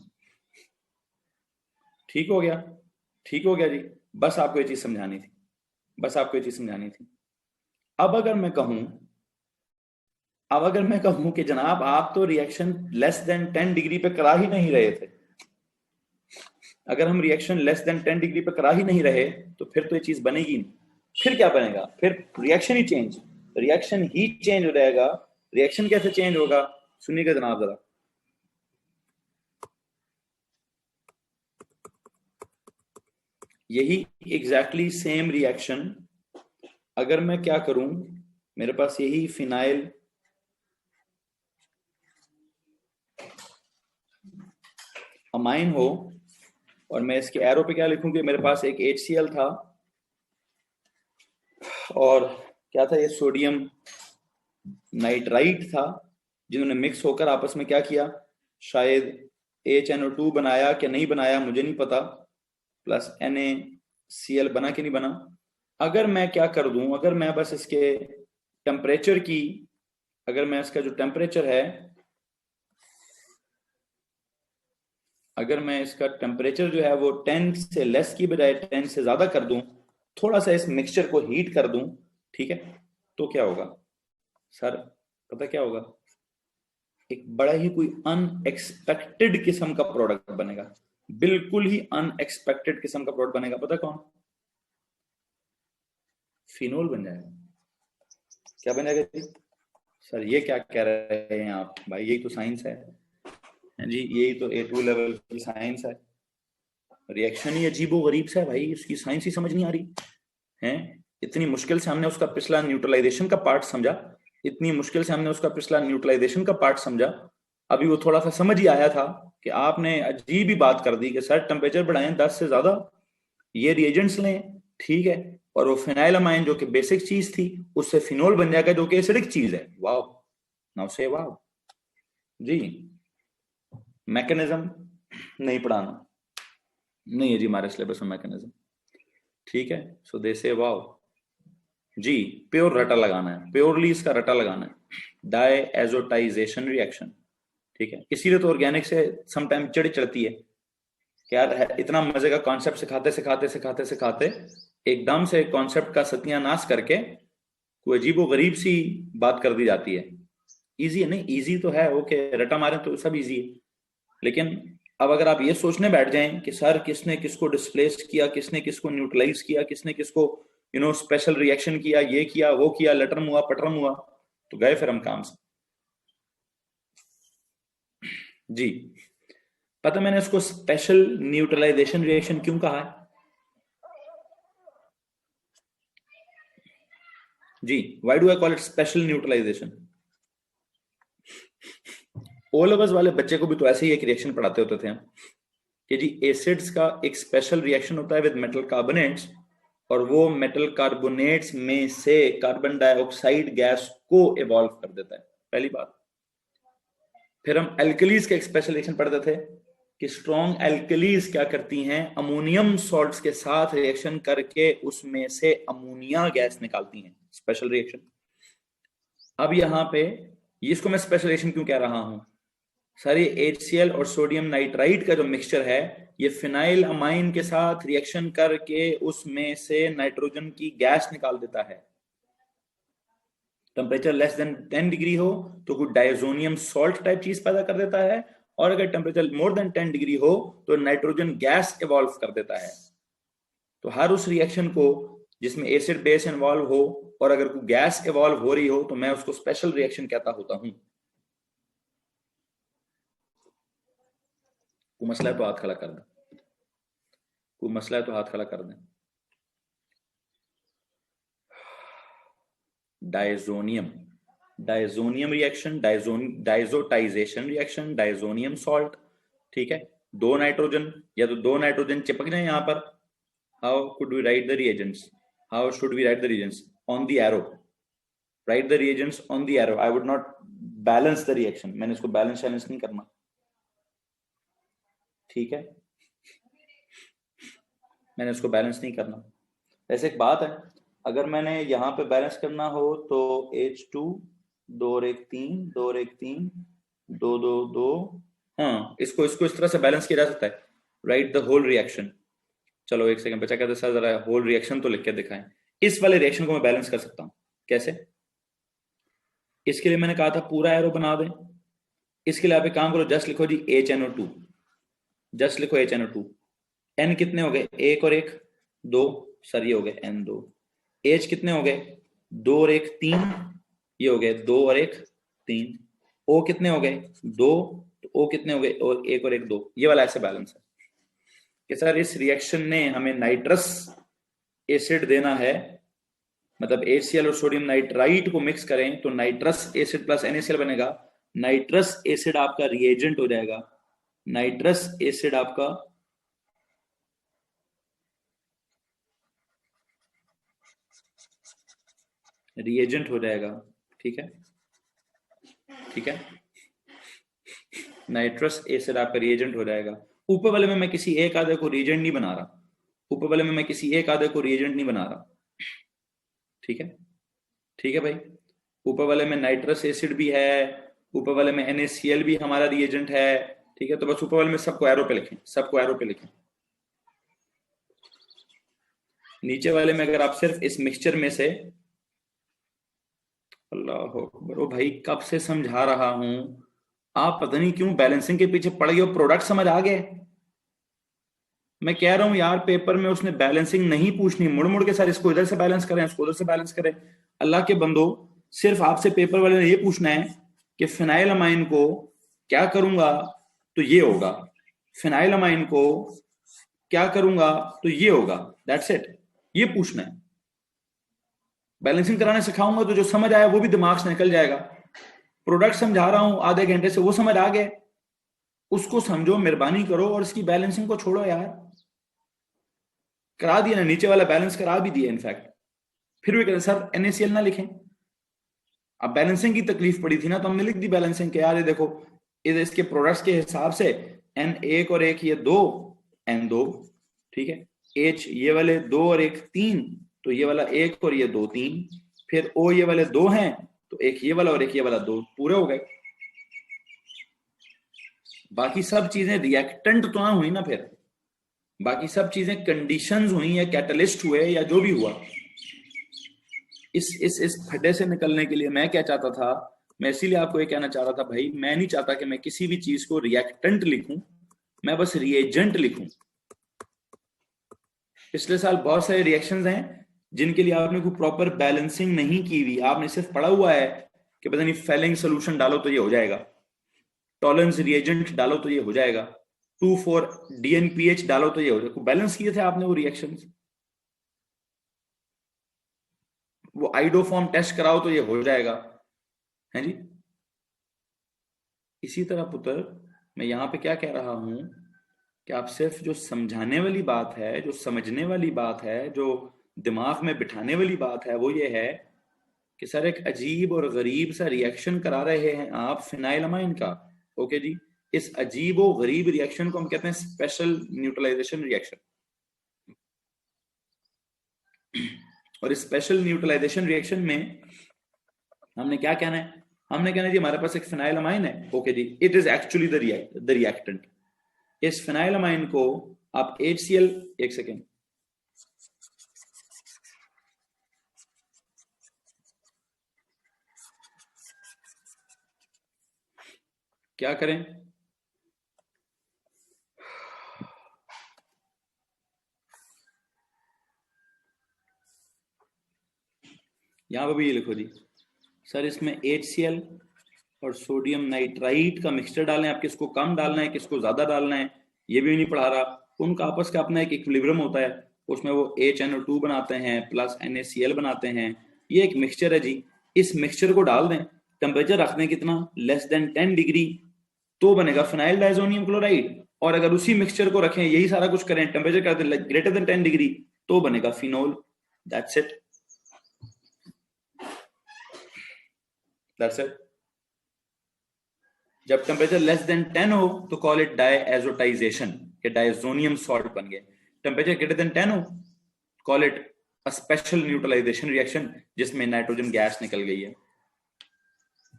S1: ठीक हो गया, ठीक हो गया जी, बस आपको ये चीज समझानी थी, बस आपको ये चीज समझानी थी। अब अगर मैं कहूं कि जनाब आप तो रिएक्शन लेस देन 10 डिग्री पे करा ही नहीं रहे थे, अगर हम रिएक्शन लेस देन 10 डिग्री पे करा ही नहीं रहे तो फिर तो ये चीज बनेगी नहीं। फिर क्या बनेगा, फिर रिएक्शन ही चेंज हो जाएगा। रिएक्शन कैसे चेंज होगा, सुनिएगा जनाब जरा। यही एग्जैक्टली सेम रिएक्शन अगर मैं क्या करूं, मेरे पास यही फिनाइल अमाइन हो, और मैं इसके एरो पे क्या लिखूं कि मेरे पास एक HCl था और क्या था, ये सोडियम नाइट्राइट था, जिन्होंने मिक्स होकर आपस में क्या किया, शायद HNO2 बनाया कि नहीं बनाया मुझे नहीं पता, प्लस NaCl बना कि नहीं बना। अगर मैं क्या कर दूं, अगर मैं बस इसके टेम्परेचर की, अगर मैं इसका जो टेम्परेचर है, अगर मैं इसका टेम्परेचर जो है वो 10 से लेस की बजाय 10 से ज्यादा कर दूं, थोड़ा सा इस मिक्सचर को हीट कर दूं, ठीक है, तो क्या होगा सर, पता क्या होगा, एक बड़ा ही कोई अनएक्सपेक्टेड किस्म का प्रोडक्ट बनेगा, बिल्कुल ही अनएक्सपेक्टेड किस्म का प्रोडक्ट बनेगा। पता कौन, फिनोल बन जाएगा। क्या बन जाएगा सर, ये क्या कह रहे हैं आप भाई, यही तो साइंस है जी, यही तो A2 लेवल की साइंस है। रिएक्शन ही अजीबो गरीब सा है भाई, उसकी साइंस ही समझ नहीं आ रही है। इतनी मुश्किल से हमने उसका पिछला न्यूट्रलाइजेशन का पार्ट समझा, इतनी मुश्किल से हमने उसका पिछला न्यूट्रलाइजेशन का पार्ट समझा, अभी वो थोड़ा सा समझ ही आया था कि आपने अजीब ही बात कर दी कि सर टेम्परेचर बढ़ाएं 10 से ज्यादा, ये रिएजेंट्स लें, ठीक है, और वो फिनाइलमाइन जो कि बेसिक चीज थी उससे फिनोल बन जाएगा जो कि एसिडिक चीज है। वाह, नाउ से वाह जी। मैकेनिज्म नहीं पढ़ाना, नहीं है जी हमारे सिलेबस में मैकेनिज्म, ठीक है। सो दे से वाओ जी, प्योर रटा लगाना है, प्योरली इसका रटा लगाना है, डायएजोटाइजेशन रिएक्शन, ठीक है। इसीलिए तो ऑर्गेनिक से समटाइम चिड़ चढ़ती है कि यार इतना मजे का कॉन्सेप्ट सिखाते सिखाते सिखाते सिखाते एकदम से कॉन्सेप्ट का सत्यानाश करके कोई अजीबो गरीब सी बात कर दी जाती है। इजी है नहीं, इजी तो है, ओके, रटा मारे तो सब इजी है, लेकिन अब अगर आप ये सोचने बैठ जाएं कि सर किसने किसको डिस्प्लेस किया, किसने किसको न्यूट्रलाइज किया, किसने किसको स्पेशल रिएक्शन किया, ये किया वो किया, लटरम हुआ पटरम हुआ, तो गए फिर हम काम से जी। पता मैंने इसको स्पेशल न्यूट्रलाइजेशन रिएक्शन क्यों कहा है जी, why do I call it special neutralization. O levels वाले बच्चे को भी तो ऐसे ही एक रिएक्शन पढ़ाते होते थे हम, कि जी एसिड्स का एक स्पेशल रिएक्शन होता है विद मेटल कार्बोनेट्स, और वो मेटल कार्बोनेट्स में से कार्बन डाइऑक्साइड गैस को इवॉल्व कर देता है, पहली बात। फिर हम एल्कलीज के एक स्पेशल रिएक्शन पढ़ते थे कि स्ट्रॉन्ग एल्कलीज क्या करती हैं, अमोनियम सॉल्ट्स के साथ रिएक्शन करके उसमें से अमोनिया गैस निकालती हैं, स्पेशल रिएक्शन। अब यहां पे इसको मैं स्पेशल रिएक्शन क्यों कह रहा हूं, सारी HCl और सोडियम नाइट्राइट का जो मिक्सचर है, ये फिनाइल अमाइन के साथ रिएक्शन करके उसमें से नाइट्रोजन की गैस निकाल देता है। टेम्परेचर लेस देन 10 डिग्री हो तो कुछ डायजोनियम सॉल्ट टाइप चीज पैदा कर देता है, और अगर टेम्परेचर मोर देन 10 डिग्री हो तो नाइट्रोजन गैस इवॉल्व कर देता है। तो हर उस रिएक्शन को जिसमें एसिड बेस इन्वॉल्व हो और अगर कोई गैस इवॉल्व हो रही हो तो मैं उसको स्पेशल रिएक्शन कहता होता हूं। कोई मसला है तो हाथ खड़ा कर दें, कोई मसला है तो हाथ खड़ा कर दें। Diazonium, diazonium reaction, diazotization reaction, diazonium salt, ठीक है, दो नाइट्रोजन या तो दो नाइट्रोजन चिपक जाए यहां पर। How could we write the reagents, how should we write the reagents, on the arrow, write the reagents on the arrow. I would not balance the reaction, मैंने इसको बैलेंस चैलेंज नहीं करना, ठीक है, मैंने इसको बैलेंस नहीं करना। वैसे एक बात है, अगर मैंने यहाँ पे बैलेंस करना हो तो H2 2 और 1 3, 2 और 1 3, 2 2 2, हाँ इसको इसको इस तरह से बैलेंस किया जा सकता है, राइट द होल रिएक्शन। चलो एक सेकंड, बच्चा कहते सर जरा होल रिएक्शन तो लिख के दिखाएं। इस वाले रिएक्शन को मैं बैलेंस कर सकता हूँ, कैसे? इसके लिए मैंने कहा था पूरा एरो बना दें। इसके लिए आप एक काम करो, जस्ट लिखो जी HNO2, जस्ट लिखो HNO2। N कितने हो गए, एक और एक दो, सर ये हो गए N2। H कितने हो गए, दो और एक तीन, ये हो गए दो और एक तीन। O कितने हो गए, दो, तो O कितने हो गए, और एक और एक दो। ये वाला ऐसे बैलेंस है कि सर इस रिएक्शन ने हमें नाइट्रस एसिड देना है, मतलब HCl और सोडियम नाइट्राइट को मिक्स करें तो नाइट्रस एसिड प्लस NaCl बनेगा। नाइट्रस एसिड आपका रिएजेंट हो जाएगा, नाइट्रस एसिड आपका रिएजेंट हो जाएगा, ठीक है, ठीक है, नाइट्रस एसिड आपका रिएजेंट हो जाएगा। ऊपर वाले में मैं किसी एक आधे को रिएजेंट नहीं बना रहा, ऊपर वाले में मैं किसी एक आधे को रिएजेंट नहीं बना रहा, ठीक है, ठीक है भाई। ऊपर वाले में नाइट्रस एसिड भी है, ऊपर वाले में NaCl भी हमारा रिएजेंट है, ठीक है। तो बस ऊपर वाले में सबको एरो पे लिखें, सबको एरो पे लिखें। नीचे वाले में अगर आप सिर्फ इस मिक्सचर में से, अल्लाह अकबर, ओ भाई कब से समझा रहा हूं, आप पता नहीं क्यों बैलेंसिंग के पीछे पड़ गए हो। प्रोडक्ट समझ आ गए? मैं कह रहा हूं यार पेपर में उसने बैलेंसिंग नहीं पूछनी, मुड़ मुड़ के सर इसको इधर से बैलेंस करें, इसको उधर से बैलेंस करें। अल्लाह के बंदो, सिर्फ आपसे पेपर वाले ने ये पूछना है कि फिनाइल अमाइन को क्या करूंगा तो ये होगा, फिनाइल अमाइन को क्या करूंगा तो ये होगा, दैट्स इट, ये पूछना है। बैलेंसिंग कराने सिखाऊंगा तो जो समझ आया वो भी दिमाग से निकल जाएगा। प्रोडक्ट समझा रहा हूं आधे घंटे से, वो समझ आ गए, उसको समझो, मेहरबानी करो, और इसकी बैलेंसिंग को छोड़ो यार। करा दिया ना, नीचे वाला बैलेंस करा भी दिया इनफैक्ट, फिर भी कहते सर NaCl ना लिखें। अब बैलेंसिंग की तकलीफ पड़ी थी ना, तो हमने लिख दी बैलेंसिंग के, यार ये देखो इधर इसके प्रोडक्ट्स के हिसाब से N1 और एक ये दो, N2, ठीक है, H ये वाले दो और एक तीन, तो ये वाला एक और ये दो तीन, फिर O ये वाले दो हैं तो एक ये वाला और एक ये वाला दो, पूरे हो गए। बाकी सब चीजें रिएक्टेंट तो ना हुई ना, फिर बाकी सब चीजें कंडीशंस हुई या कैटलिस्ट हुए या जो भी हुआ। इस फड्डे से निकलने के लिए मैं क्या चाहता था, मैं इसीलिए आपको ये कहना चाह रहा था भाई, मैं नहीं चाहता कि मैं किसी भी चीज को रिएक्टेंट लिखूं, मैं बस रिएजेंट लिखूं। पिछले साल बहुत सारे रिएक्शंस हैं जिनके लिए आपने कोई प्रॉपर बैलेंसिंग नहीं की हुई, आपने सिर्फ पढ़ा हुआ है कि पता नहीं फेलिंग सोल्यूशन डालो तो ये हो जाएगा, टॉलरेंस रिएजेंट डालो तो ये हो जाएगा, 2,4 DNPH डालो तो ये हो जाएगा। बैलेंस किए थे आपने वो रिएक्शंस, वो आइडोफॉर्म टेस्ट कराओ तो ये हो जाएगा, है जी। इसी तरह पुत्र मैं यहां पे क्या कह रहा हूं कि आप सिर्फ जो समझाने वाली बात है, जो समझने वाली बात है, जो दिमाग में बिठाने वाली बात है, वो ये है कि सर एक अजीब और गरीब सा रिएक्शन करा रहे हैं आप फिनाइलमाइन का। ओके जी, इस अजीब और गरीब रिएक्शन को हम कहते हैं स्पेशल न्यूट्रलाइजेशन रिएक्शन। और इस स्पेशल न्यूट्रलाइजेशन रिएक्शन में हमने क्या कहना है? हमने कहना है जी हमारे पास एक फिनाइलमाइन है। ओके जी, it is actually the reactant. इस फिनाइलमाइन को आप HCl, एक सेकेंड, क्या करें, यहां पर भी ये लिखो जी सर, इसमें HCl और सोडियम नाइट्राइट का मिक्सचर डालना है, आप किसको कम डालना है, किसको ज्यादा डालना है, ये भी नहीं पढ़ा रहा। उनका आपस का अपना एक इक्विलिब्रियम होता है, उसमें वो HNO2 बनाते हैं प्लस NaCl बनाते हैं। ये एक मिक्सचर है जी, इस मिक्सचर को डाल दें, टेम्परेचर रख दें कितना, <10 तो बनेगा फिनाइल डाइजोनियम क्लोराइड। और अगर उसी मिक्सचर को रखें, यही सारा कुछ करें, टेम्परेचर कर दें <10 तो बनेगा phenol. That's it, that's it. जब टेम्परेचर <10 हो तो कॉल इट डायएजोटाइजेशन, कि डायजोनियम सॉल्ट बन गया। टेम्परेचर <10 हो, call it a special neutralization reaction, जिसमें नाइट्रोजन गैस निकल गई है।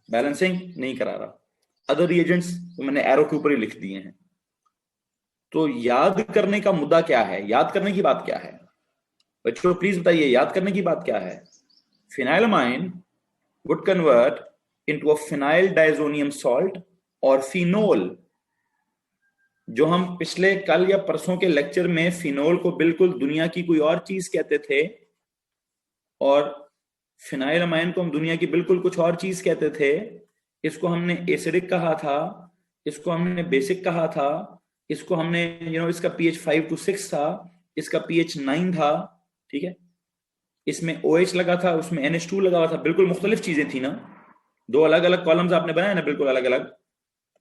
S1: बैलेंसिंग नहीं करा रहा। अदर रिएजेंट्स तो मैंने एरो के ऊपर ही लिख दिए हैं। तो याद करने का मुद्दा क्या है, याद करने की बात क्या है बच्चों, प्लीज बताइए, याद करने की बात क्या है? फिनाइलमाइन would convert into a phenyl diazonium salt और फिनोल। जो हम पिछले कल या परसों के लेक्चर में फिनोल को बिल्कुल दुनिया की कोई और चीज कहते थे, और फिनाइलमाइन को हम दुनिया की बिल्कुल कुछ और चीज कहते थे। इसको हमने एसिडिक कहा था, इसको हमने बेसिक कहा था, इसको हमने इसका pH 5 to 6 था, इसका pH 9 था, ठीक है। इसमें OH लगा था, उसमें NH2 लगा हुआ था, बिल्कुल मुख्तलिफ चीजें थी ना। दो अलग अलग कॉलम्स आपने बनाए ना, बिल्कुल अलग अलग।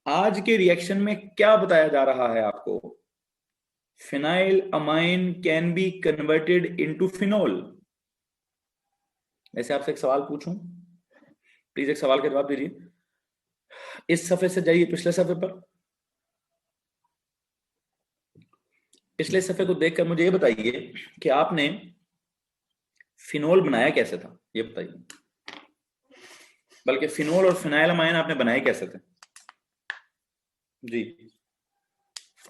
S1: आज के रिएक्शन में क्या बताया जा रहा है आपको? Phenyl amine can be converted into phenol. ऐसे आपसे एक सवाल पूछूं, प्लीज एक सवाल का जवाब दीजिए। इस सफे से जाइए पिछले सफे पर, पिछले सफे को देखकर मुझे ये बताइए कि आपने फिनोल बनाया कैसे था, ये बताइए। बल्कि फिनोल और फिनाइलमाइन आपने बनाए कैसे थे जी?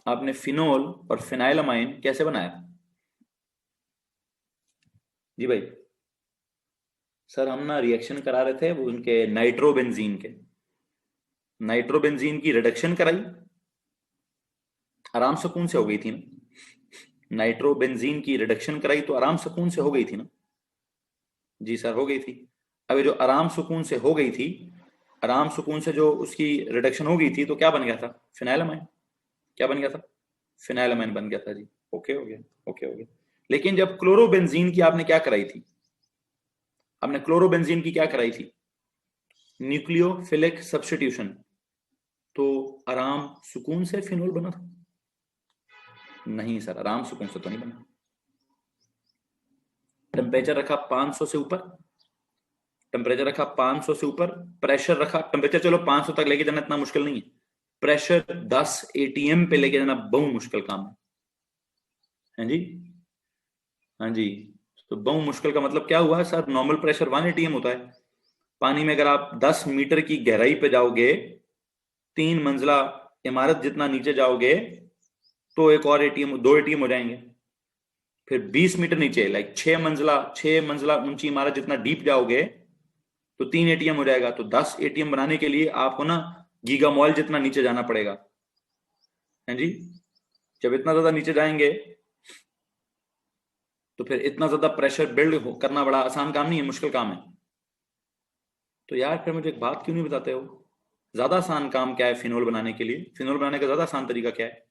S1: आपने फिनोल और फिनाइलमाइन कैसे बनाया जी भाई? सर हम ना रिएक्शन करा रहे थे वो उनके नाइट्रोबेंजीन के, नाइट्रोबेंजीन की रिडक्शन कराई, आराम सुकून से हो गई थी ना। नाइट्रोबेंजीन की रिडक्शन कराई तो आराम सुकून से हो गई थी ना जी सर, हो गई थी। अभी जो आराम सुकून से हो गई थी, आराम सुकून से जो उसकी रिडक्शन हो गई थी, तो क्या बन गया था? फिनाइलमाइन। क्या बन गया था? फिनाइलमाइन बन गया था जी। ओके हो गया, ओके हो गया। लेकिन जब क्लोरोबेंजीन की आपने क्या कराई थी, आपने क्लोरोबेंजीन की क्या कराई थी? न्यूक्लियोफिलिक सब्स्टिट्यूशन, तो आराम सुकून से फिनोल बना था? नहीं सर, आराम सुकून से तो नहीं बना। टेम्परेचर रखा 500 से ऊपर, टेम्परेचर रखा 500 से ऊपर, प्रेशर रखा, टेम्परेचर चलो 500 तक लेके जाना इतना मुश्किल नहीं है, प्रेशर 10 ATM पे लेके जाना बहुत मुश्किल काम है जी। हाँ जी, तो बहुत मुश्किल का मतलब क्या हुआ सर? नॉर्मल प्रेशर 1 ATM होता है। पानी में अगर आप 10 मीटर की गहराई पे जाओगे, 3 मंजिला इमारत जितना नीचे जाओगे, तो एक और ATM, 2 ATM हो जाएंगे। फिर 20 मीटर नीचे, लाइक 6 मंजिला ऊंची इमारत जितना डीप जाओगे, तो 3 ATM हो जाएगा। तो 10 ATM बनाने के लिए आपको ना गीगा मॉल जितना नीचे जाना पड़ेगा, है जी। जब इतना ज्यादा नीचे जाएंगे तो फिर इतना ज्यादा प्रेशर बिल्ड करना बड़ा आसान काम नहीं है, मुश्किल काम है। तो यार फिर मुझे एक बात क्यों नहीं बताते हो, ज्यादा आसान काम क्या है फिनोल बनाने के लिए? फिनोल बनाने का ज्यादा आसान तरीका क्या है?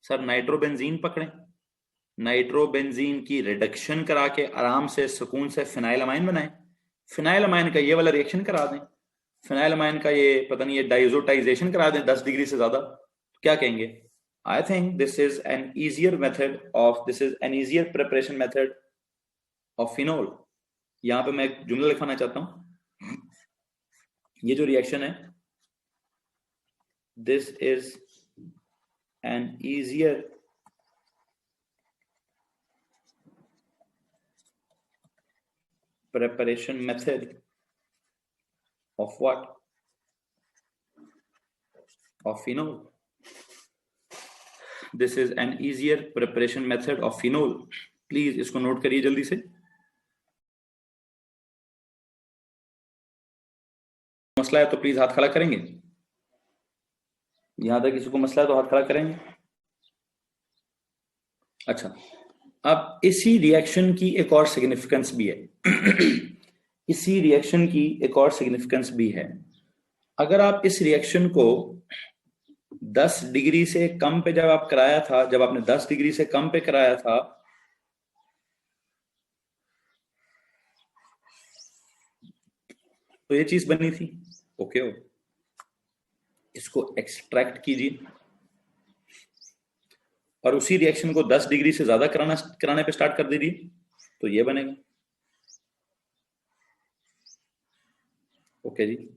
S1: सर नाइट्रोबेंजीन पकड़ें, नाइट्रोबेंजीन की रिडक्शन करा के आराम से सुकून से फिनाइलमाइन बनाएं, फिनाइलमाइन का ये वाला रिएक्शन करा दें, फिनाइलमाइन का ये पता नहीं ये डाइजोटाइजेशन करा दें 10 डिग्री से ज्यादा, तो क्या कहेंगे? I think this is an easier preparation method of phenol. यहां पे मैं एक जुमला लिखवाना चाहता हूं, ये जो रिएक्शन है, this is an easier preparation method of what? Of phenol. This is an easier preparation method of phenol. Please इसको नोट करिए जल्दी से. मसला है तो प्लीज हाथ खड़ा करेंगे. यहां तक किसी को मसला है तो हाथ खड़ा करेंगे. अच्छा, अब इसी रिएक्शन की एक और सिग्निफिकेंस भी है. इसी रिएक्शन की एक और सिग्निफिकेंस भी है. अगर आप इस रिएक्शन को 10 डिग्री से कम पे जब आप कराया था, जब आपने 10 डिग्री से कम पे कराया था, तो ये चीज बनी थी. ओके हो, इसको एक्सट्रैक्ट कीजिए और उसी रिएक्शन को 10 डिग्री से ज्यादा कराने पे स्टार्ट कर दीजिए, तो ये बनेगा. ओके जी,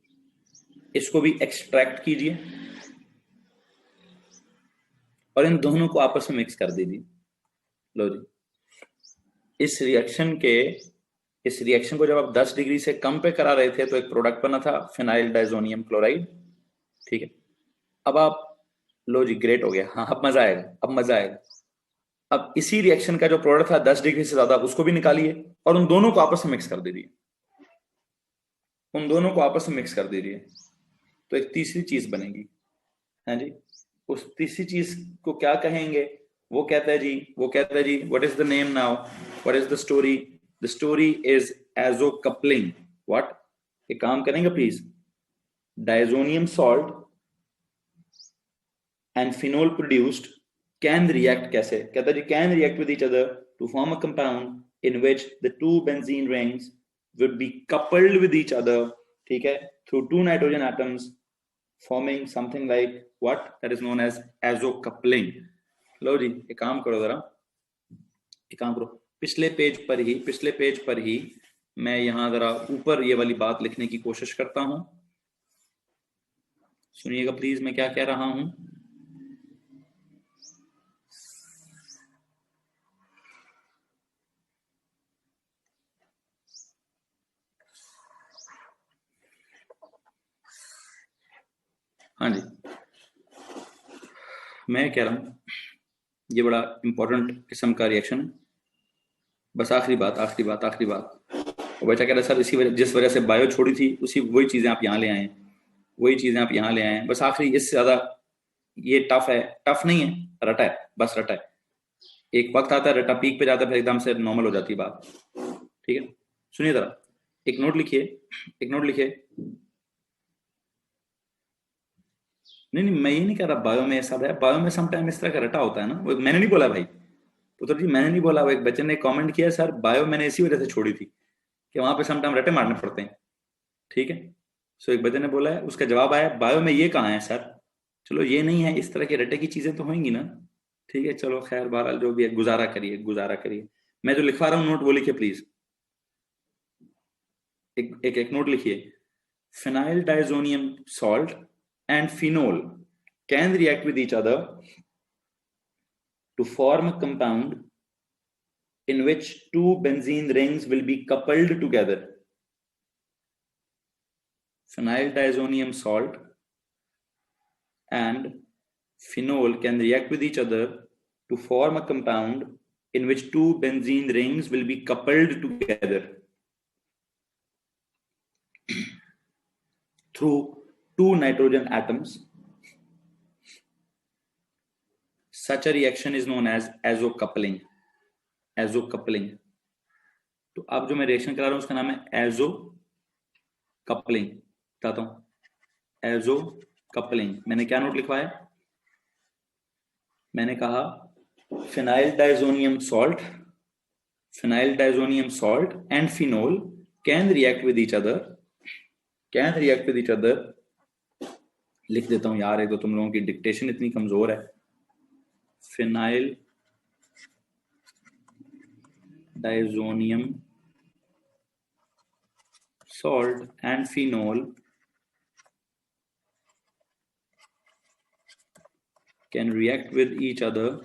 S1: इसको भी एक्सट्रैक्ट कीजिए और इन दोनों को आपस में मिक्स कर दीजिए. लो जी, इस रिएक्शन को जब आप 10 डिग्री से कम पे करा रहे थे तो एक प्रोडक्ट बना था फिनाइल डाइजोनियम क्लोराइड. ठीक है, अब आप, लो जी ग्रेट हो गया. हाँ, अब मजा आएगा, अब मजा आएगा. अब इसी रिएक्शन का जो प्रोडक्ट था 10 डिग्री से ज्यादा, उसको भी निकालिए और उन दोनों को आपस में मिक्स कर दीजिए. उन दोनों को आपस में मिक्स कर दीजिए, तो एक तीसरी चीज बनेगी. हाँ जी, उस तीसरी चीज को क्या कहेंगे? वो कहता है जी what is the name now, what is the story? The story is azo coupling. What? एक काम करेंगे please, diazonium salt and phenol produced can react. कैसे? कहता है जी can react with each other to form a compound in which the 2 benzene rings would be coupled with each other, ठीक है, through 2 nitrogen atoms forming something like what? That is known as azo coupling. लो जी, एक काम करो जरा, एक काम करो, पिछले पेज पर ही मैं यहां जरा ऊपर ये वाली बात लिखने की कोशिश करता हूं. सुनिएगा प्लीज मैं क्या कह रहा हूं. हाँ जी, मैं कह रहा हूं ये बड़ा इंपॉर्टेंट किस्म का रिएक्शन है. बस आखिरी बात. और बेटा कह रहा सर इसी वजह, जिस वजह से बायो छोड़ी थी वही चीजें आप यहाँ ले आए. बस आखिरी, इससे ज्यादा ये टफ है, टफ नहीं है, रटा है, बस रटा है. एक वक्त आता है रटा पीक पे जाता है, फिर एकदम से नॉर्मल हो जाती है बात. ठीक है, सुनिए जरा, एक नोट लिखिए. नहीं, मैं ये नहीं कह रहा बायो में ऐसा है. बायो में समटाइम इस तरह का रटा होता है ना. वो मैंने नहीं बोला भाई, पुत्र जी, मैंने नहीं बोला. वो एक बच्चे ने कमेंट किया, सर बायो मैंने इसी वजह से छोड़ी थी कि वहां पे समटाइम रटे मारने पड़ते हैं. ठीक है, सो एक बच्चे ने बोला है, उसका जवाब आया बायो में ये कहाँ है सर. चलो ये नहीं है, इस तरह के रटे की चीजें तो होंगी ना. ठीक है, चलो खैर, बहरहाल जो भी है, गुजारा करिए. मैं जो लिखवा रहा हूँ नोट वो लिखिए प्लीज. एक नोट लिखिए. Phenyl diazonium salt and phenol can react with each other to form a compound in which 2 benzene rings will be coupled together. Phenyl diazonium salt and phenol can react with each other to form a compound in which 2 benzene rings will be coupled together through 2 nitrogen atoms. Such a reaction is known as azo coupling. तो अब जो मैं रिएक्शन करा रहा हूं उसका नाम है एजो कपलिंग. बताता हूं, एजो कपलिंग. मैंने क्या नोट लिखवाया? मैंने कहा phenyl diazonium salt and phenol can react with each other. लिख देता हूं यार, एक तो तुम लोगों की डिक्टेशन इतनी कमजोर है. Phenyl diazonium salt and phenol can react with each other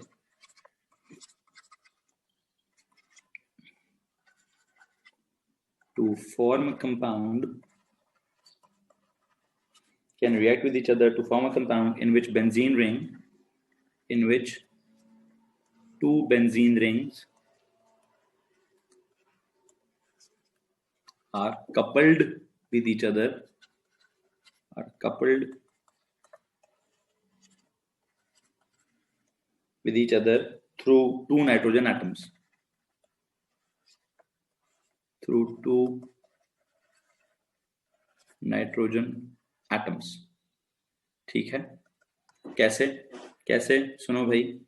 S1: to form a compound in which two benzene rings are coupled with each other through two nitrogen atoms. ठीक है, कैसे सुनो भाई,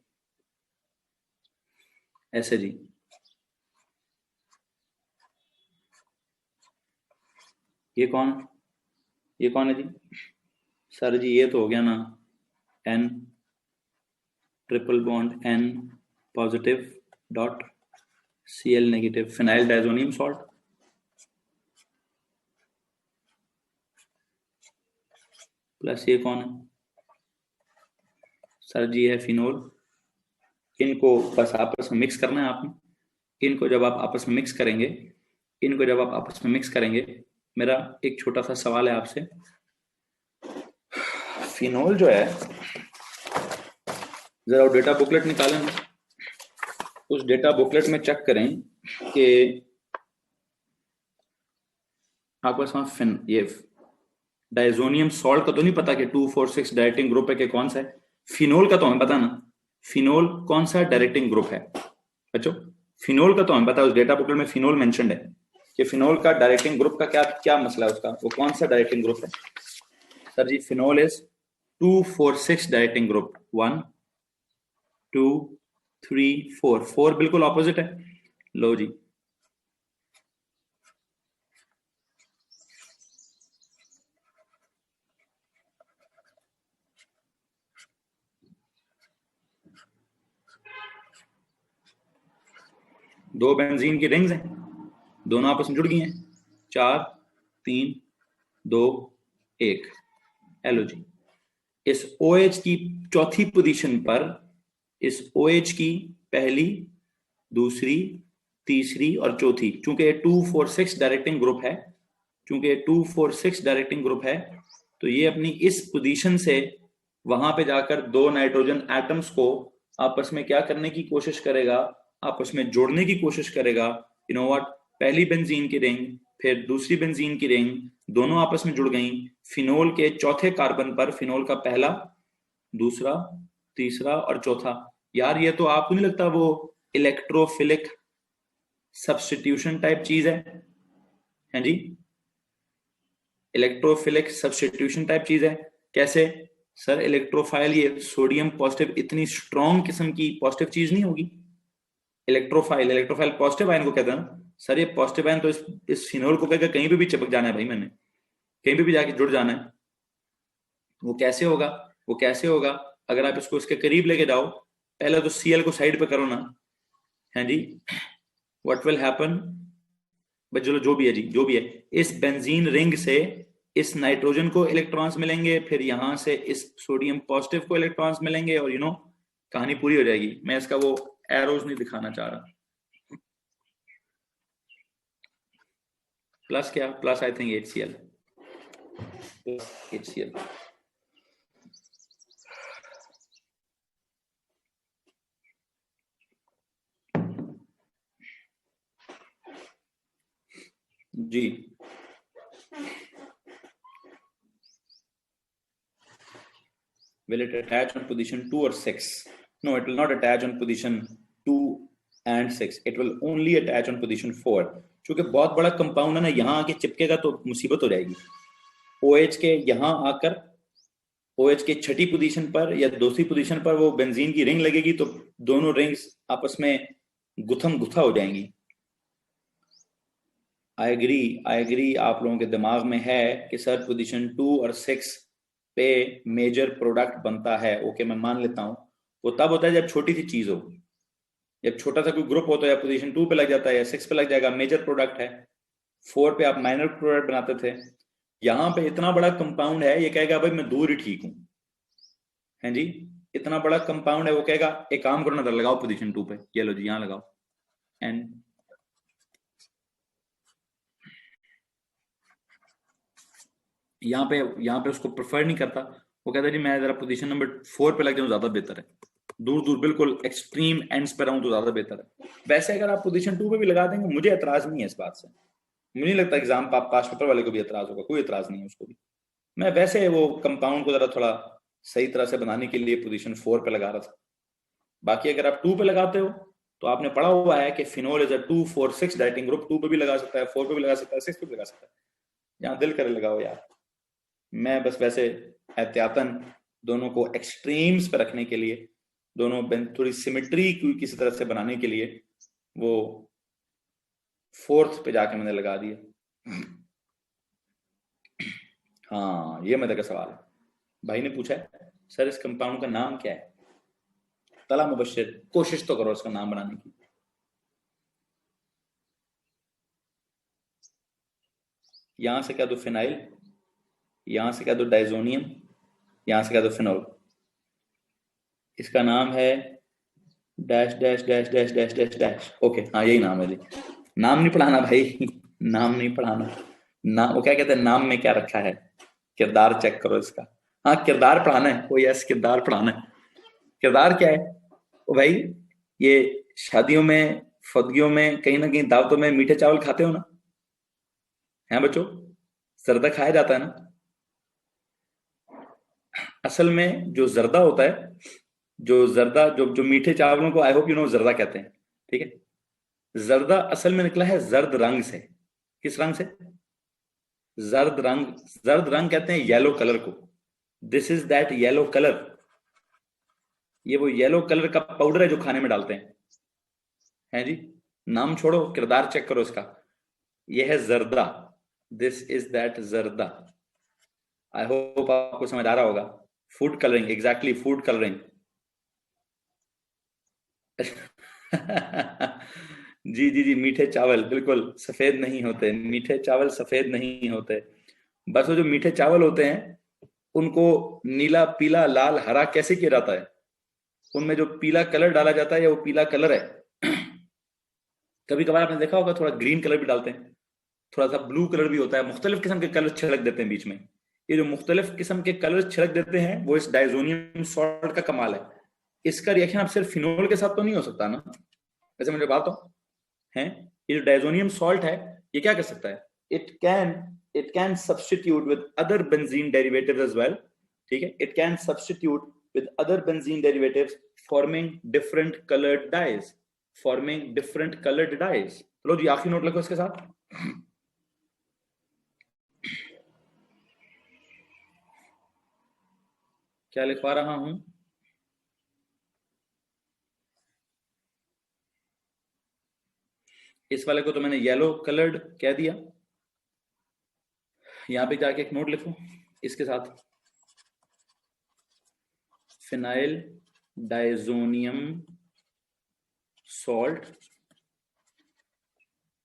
S1: ऐसे जी, ये कौन है जी? सर जी ये तो हो गया ना N triple bond N positive dot Cl negative phenyl diazonium salt, plus ये कौन है? सर जी है फिनोल। इनको बस आपस में मिक्स करना है आपने। इनको जब आप आपस में मिक्स करेंगे, मेरा एक छोटा सा सवाल है आपसे। फिनोल जो है, जरा डेटा बुकलेट निकालें, उस डेटा बुकलेट में चेक करें कि आपके पास ये डाइजोनियम सॉल्ट का तो नहीं पता कि 2,4,6 डायरेक्टिंग ग्रुप है कि कौन सा है। फिनोल का तो हमें पता ना, फिनोल कौन सा डायरेक्टिंग ग्रुप है बच्चों, फिनोल का तो हमें पता है। उस डेटा बुकलेट में फिनोल मेंशन्ड है कि फिनोल का डायरेक्टिंग ग्रुप का क्या मसला है, उसका वो कौन सा डायरेक्टिंग ग्रुप है। सर जी फिनोल इज 2,4,6 डायरेक्टिंग ग्रुप, 1 2 3 4, 4 बिल्कुल ऑपोजिट है। लो जी, दो बेंजीन की रिंग्स हैं, दोनों आपस में जुड़ गई हैं, 4 3 2 1। हेलो जी, इस OH की चौथी पोजीशन पर, इस OH की पहली, दूसरी, तीसरी और चौथी, चूंकि ये 2,4,6 डायरेक्टिंग ग्रुप है, तो ये अपनी इस पोजीशन से वहां पे जाकर दो नाइट्रोजन एटम्स को आपस में क्या करने की कोशिश करेगा, आपस में जोड़ने की कोशिश करेगा। यू नो व्हाट, पहली बेंजीन की रिंग फिर दूसरी बेंजीन की रिंग, दोनों आपस में जुड़ गई। फिनोल के चौथे कार्बन पर फिनोल का पहला, दूसरा, तीसरा और चौथा। यार ये तो आपको नहीं लगता वो इलेक्ट्रोफिलिक सब्स्टिट्यूशन टाइप चीज है जी? इलेक्ट्रोफिलिक सब्स्टिट्यूशन टाइप चीज है। कैसे सर? इलेक्ट्रोफाइल, ये सोडियम पॉजिटिव इतनी स्ट्रॉन्ग किस्म की पॉजिटिव चीज नहीं होगी। इलेक्ट्रोफाइल पॉजिटिव आयन को कहते हैं ना सर। ये पॉजिटिव आयन तो इस फिनोल को कहकर कहीं पे भी चिपक जाना है भाई, मैंने कहीं पे भी जाके जुड़ जाना है। वो कैसे होगा? अगर आप इसको इसके करीब लेके जाओ, पहले तो Cl को साइड पे करो ना, है जी। What will happen? बस चलो जो भी है, इस बेंजीन रिंग से इस नाइट्रोजन को इलेक्ट्रॉन्स मिलेंगे, फिर यहां से इस सोडियम पॉजिटिव को इलेक्ट्रॉन्स मिलेंगे, और कहानी पूरी हो जाएगी। मैं इसका वो एरोज नहीं दिखाना चाह रहा। प्लस क्या? Plus I think HCl। जी, will it attach on position 2 or 6? No, it will not attach on position 2 and 6. It will only attach on position 4. क्योंकि बहुत बड़ा कंपाउंड है ना, यहाँ आके चिपकेगा तो मुसीबत हो जाएगी। OH के यहाँ आकर, OH के छठी पोजीशन पर या दूसरी पोजीशन पर वो बेंजीन की रिंग लगेगी, तो दोनों रिंग्स आपस में गुथा हो जाएंगी। आई एग्री आप लोगों के दिमाग में है कि सर पोजीशन 2 और 6 पे मेजर प्रोडक्ट बनता है। ओके, मैं मान लेता हूं। वो तब होता है जब छोटी सी चीज हो, जब छोटा सा कोई ग्रुप हो तो या पोजीशन 2 पे लग जाता है या 6 पे लग जाएगा, मेजर प्रोडक्ट है। 4 पे आप माइनर प्रोडक्ट बनाते थे, यहाँ पे इतना बड़ा कंपाउंड है, ये कहेगा भाई मैं दूर ही ठीक हूँ, है जी। इतना बड़ा कंपाउंड है, वो कहेगा एक काम करो ना, लगाओ पोजीशन 2 पे, ये लो जी यहाँ लगाओ एन। यहाँ पे उसको प्रेफर नहीं करता, वो कहता है जी मैं जरा पोजीशन नंबर 4 पे लग जाऊँ, ज्यादा बेहतर है, दूर दूर बिल्कुल एक्सट्रीम एंड्स पे रहूं तो ज्यादा बेहतर है। वैसे अगर आप पोजीशन 2 पे भी लगा देंगे, मुझे एतराज नहीं है इस बात से, मुझे नहीं लगता एग्जाम पास पेपर वाले को भी एतराज होगा, कोई एतराज नहीं है उसको भी। मैं वैसे वो कंपाउंड को जरा थोड़ा सही तरह से बनाने के लिए पोजीशन 4 पे लगा रहा था। बाकी अगर आप 2 पे लगाते हो तो आपने पढ़ा हुआ है कि phenol is a 2,4,6 dieting group, 2 पे भी लगा सकता है, 4 पे भी लगा सकता है, 6 पे भी लगा सकता है, जहां दिल करे लगाओ यार। मैं बस वैसे एहतियातन दोनों को एक्सट्रीम्स पे रखने के लिए, दोनों थोड़ी सिमेट्री किसी तरह से बनाने के लिए वो 4th पे जाके मैंने लगा दिया। हाँ ये मदद का सवाल है, भाई ने पूछा है सर इस कंपाउंड का नाम क्या है। तला मुबश्शिर, कोशिश तो करो इसका नाम बनाने की। यहां से क्या दो फिनाइल, यहां से क्या दो डाइजोनियम, यहां से क्या दो फिनोल। इसका नाम है dash dash dash dash dash dash dash. Okay हाँ यही नाम है जी। नाम नहीं पढ़ाना भाई, नाम नहीं पढ़ाना। नाम वो क्या कहते हैं, नाम में क्या रखा है, किरदार चेक करो इसका। हाँ किरदार पढ़ाना है, कोई यस किरदार पढ़ाना है। किरदार क्या है ओ भाई, ये शादियों में, फदगियों में, कहीं ना कहीं दावतों में मीठे चावल खाते हो ना, हैं बच्चों, जर्दा खाया जाता है ना। असल में जो जर्दा होता है, जो जर्दा जो जो मीठे चावलों को आई होप यू नो जर्दा कहते हैं, ठीक है। जर्दा असल में निकला है जर्द रंग से। किस रंग से, जर्द रंग। जर्द रंग कहते हैं येलो कलर को, this is that yellow colour. ये वो येलो कलर का पाउडर है जो खाने में डालते हैं जी। नाम छोड़ो, किरदार चेक करो इसका। ये है जर्दा, दिस इज दैट जर्दा। आई होप आपको समझ आ रहा होगा। Food colouring, exactly food colouring. जी जी जी, मीठे चावल बिल्कुल सफेद नहीं होते, मीठे चावल सफेद नहीं होते। बस वो जो मीठे चावल होते हैं उनको नीला पीला लाल हरा कैसे किया जाता है, उनमें जो पीला कलर डाला जाता है या वो पीला कलर है। कभी कभार आपने देखा होगा थोड़ा ग्रीन कलर भी डालते हैं, थोड़ा सा ब्लू कलर भी होता है, मुख्तलिफ किस्म के कलर छिड़क देते हैं बीच में। ये जो मुख्तलिफ किस्म के कलर छिड़क देते हैं वो इस डाइजोनियम सॉल्ट का कमाल है। इसका रिएक्शन आप सिर्फ फिनोल के साथ तो नहीं हो सकता ना, वैसे मुझे बात हो है। ये जो डाइजोनियम सॉल्ट है ये क्या कर सकता है, it can substitute with other benzene derivatives as well, ठीक है। It can substitute with other benzene derivatives forming different coloured dyes, forming different coloured dyes. चलो जी आखिरी नोट लिखो इसके साथ। क्या लिखवा रहा हूं, इस वाले को तो मैंने येलो कलर्ड कह दिया। यहां पे जाके एक नोट लिखो इसके साथ, phenyl diazonium salt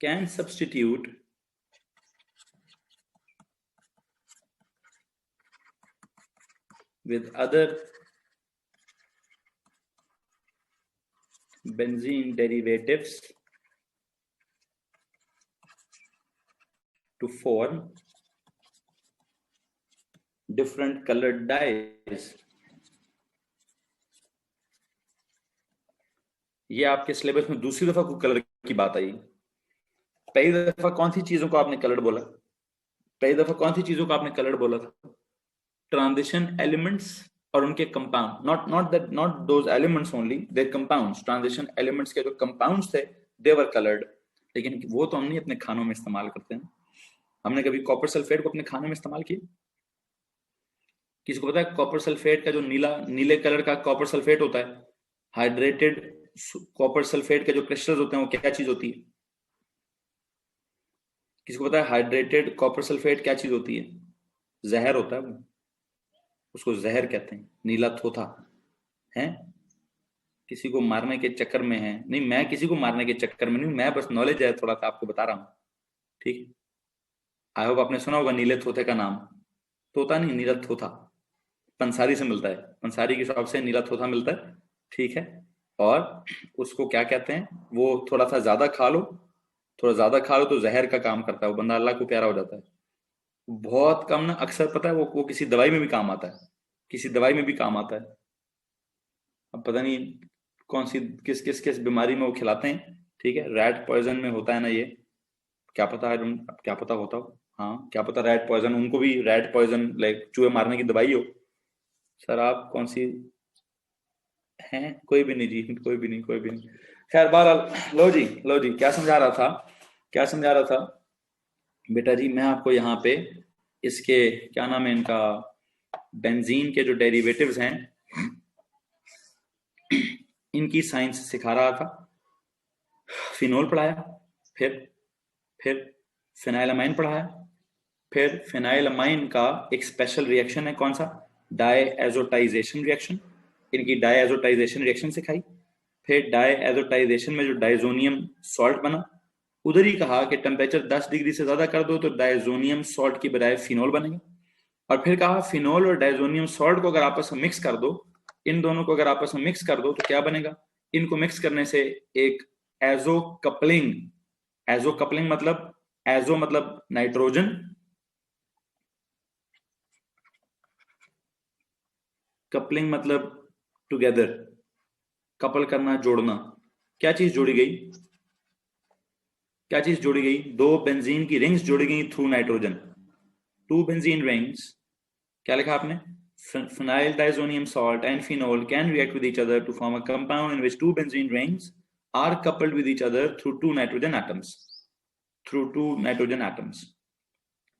S1: can substitute with other benzene derivatives to form different colored dyes। ये आपके सिलेबस में दूसरी दफा कोई कलर की बात आई। पहली दफा कौन सी चीजों को आपने कलर्ड बोला, पहली दफा कौन सी चीजों को आपने कलर्ड बोला था, ट्रांजिशन एलिमेंट्स और उनके compound, not those elements only, there compounds. Transition elements के जो कंपाउंड्स थे दे वर कलर्ड, लेकिन वो तो हम नहीं अपने खानों में इस्तेमाल करते हैं। हमने कभी कॉपर सल्फेट को अपने खाने में इस्तेमाल किया, किसी को पता है कॉपर सल्फेट का जो नीले कलर का कॉपर सल्फेट होता है, हाइड्रेटेड कॉपर सल्फेट के जो क्रिस्टल्स होते हैं वो क्या चीज होती है, किसी को पता है हाइड्रेटेड कॉपर सल्फेट क्या चीज होती है, जहर होता है वो, उसको जहर कहते हैं, नीला थोथा है। किसी को मारने के चक्कर में है, नहीं मैं किसी को मारने के चक्कर में नहीं, मैं बस नॉलेज है थोड़ा सा आपको बता रहा हूँ, ठीक है। आई होप आपने सुना होगा नीले तोते का नाम, तोता नहीं नीला तोता, पंसारी से मिलता है, पंसारी की शॉप से नीला तोता मिलता है, ठीक है। और उसको क्या कहते हैं, वो थोड़ा सा ज्यादा खा लो, थोड़ा ज्यादा खा लो तो जहर का काम करता है, वो बंदा अल्लाह को प्यारा हो जाता है। बहुत कम ना, अक्सर पता है वो किसी दवाई में भी काम आता है, किसी दवाई में भी काम आता है। अब पता नहीं कौन सी किस बीमारी में वो खिलाते हैं, ठीक है। रैट पॉइजन में होता है ना ये, क्या पता है क्या पता होता हो, हाँ क्या पता रैट पॉइजन, उनको भी रैट पॉइजन लाइक चूहे मारने की दवाई हो। सर आप कौन सी हैं, कोई भी नहीं जी, कोई भी नहीं, कोई भी नहीं। खैर बहरहाल, लो जी क्या समझा रहा था, क्या समझा रहा था बेटा जी, मैं आपको यहाँ पे इसके क्या नाम है इनका, बेंजीन के जो डेरिवेटिव्स हैं इनकी साइंस सिखा रहा था। फिनोल पढ़ाया, फिर फिनाइलमाइन पढ़ाया, फिर फिनाइलमाइन का एक स्पेशल रिएक्शन है, कौन सा, डायएजोटाइजेशन रिएक्शन, इनकी डायएजोटाइजेशन रिएक्शन सिखाई। फिर डायएजोटाइजेशन में जो डाइजोनियम सॉल्ट बना, उधर ही कहा कि टेम्परेचर 10 डिग्री से ज्यादा कर दो तो डाइजोनियम सॉल्ट की बजाय फिनोल बनेगा। और फिर कहा फिनोल और डाइजोनियम सॉल्ट को अगर आपस में मिक्स कर दो, इन दोनों को अगर आपस में मिक्स कर दो तो क्या बनेगा, इनको मिक्स करने से एक एजो कपलिंग, एजो कपलिंग मतलब, एजो मतलब नाइट्रोजन, कपलिंग मतलब टुगेदर, कपल करना, जोड़ना। क्या चीज जोड़ी गई, क्या चीज जोड़ी गई, दो बेंजीन की रिंग्स जोड़ी गई through nitrogen, two benzene rings, क्या लिखा आपने, phenyl diazonium salt and phenol can react with each other to form a compound in which two benzene rings are coupled with each other through two nitrogen atoms,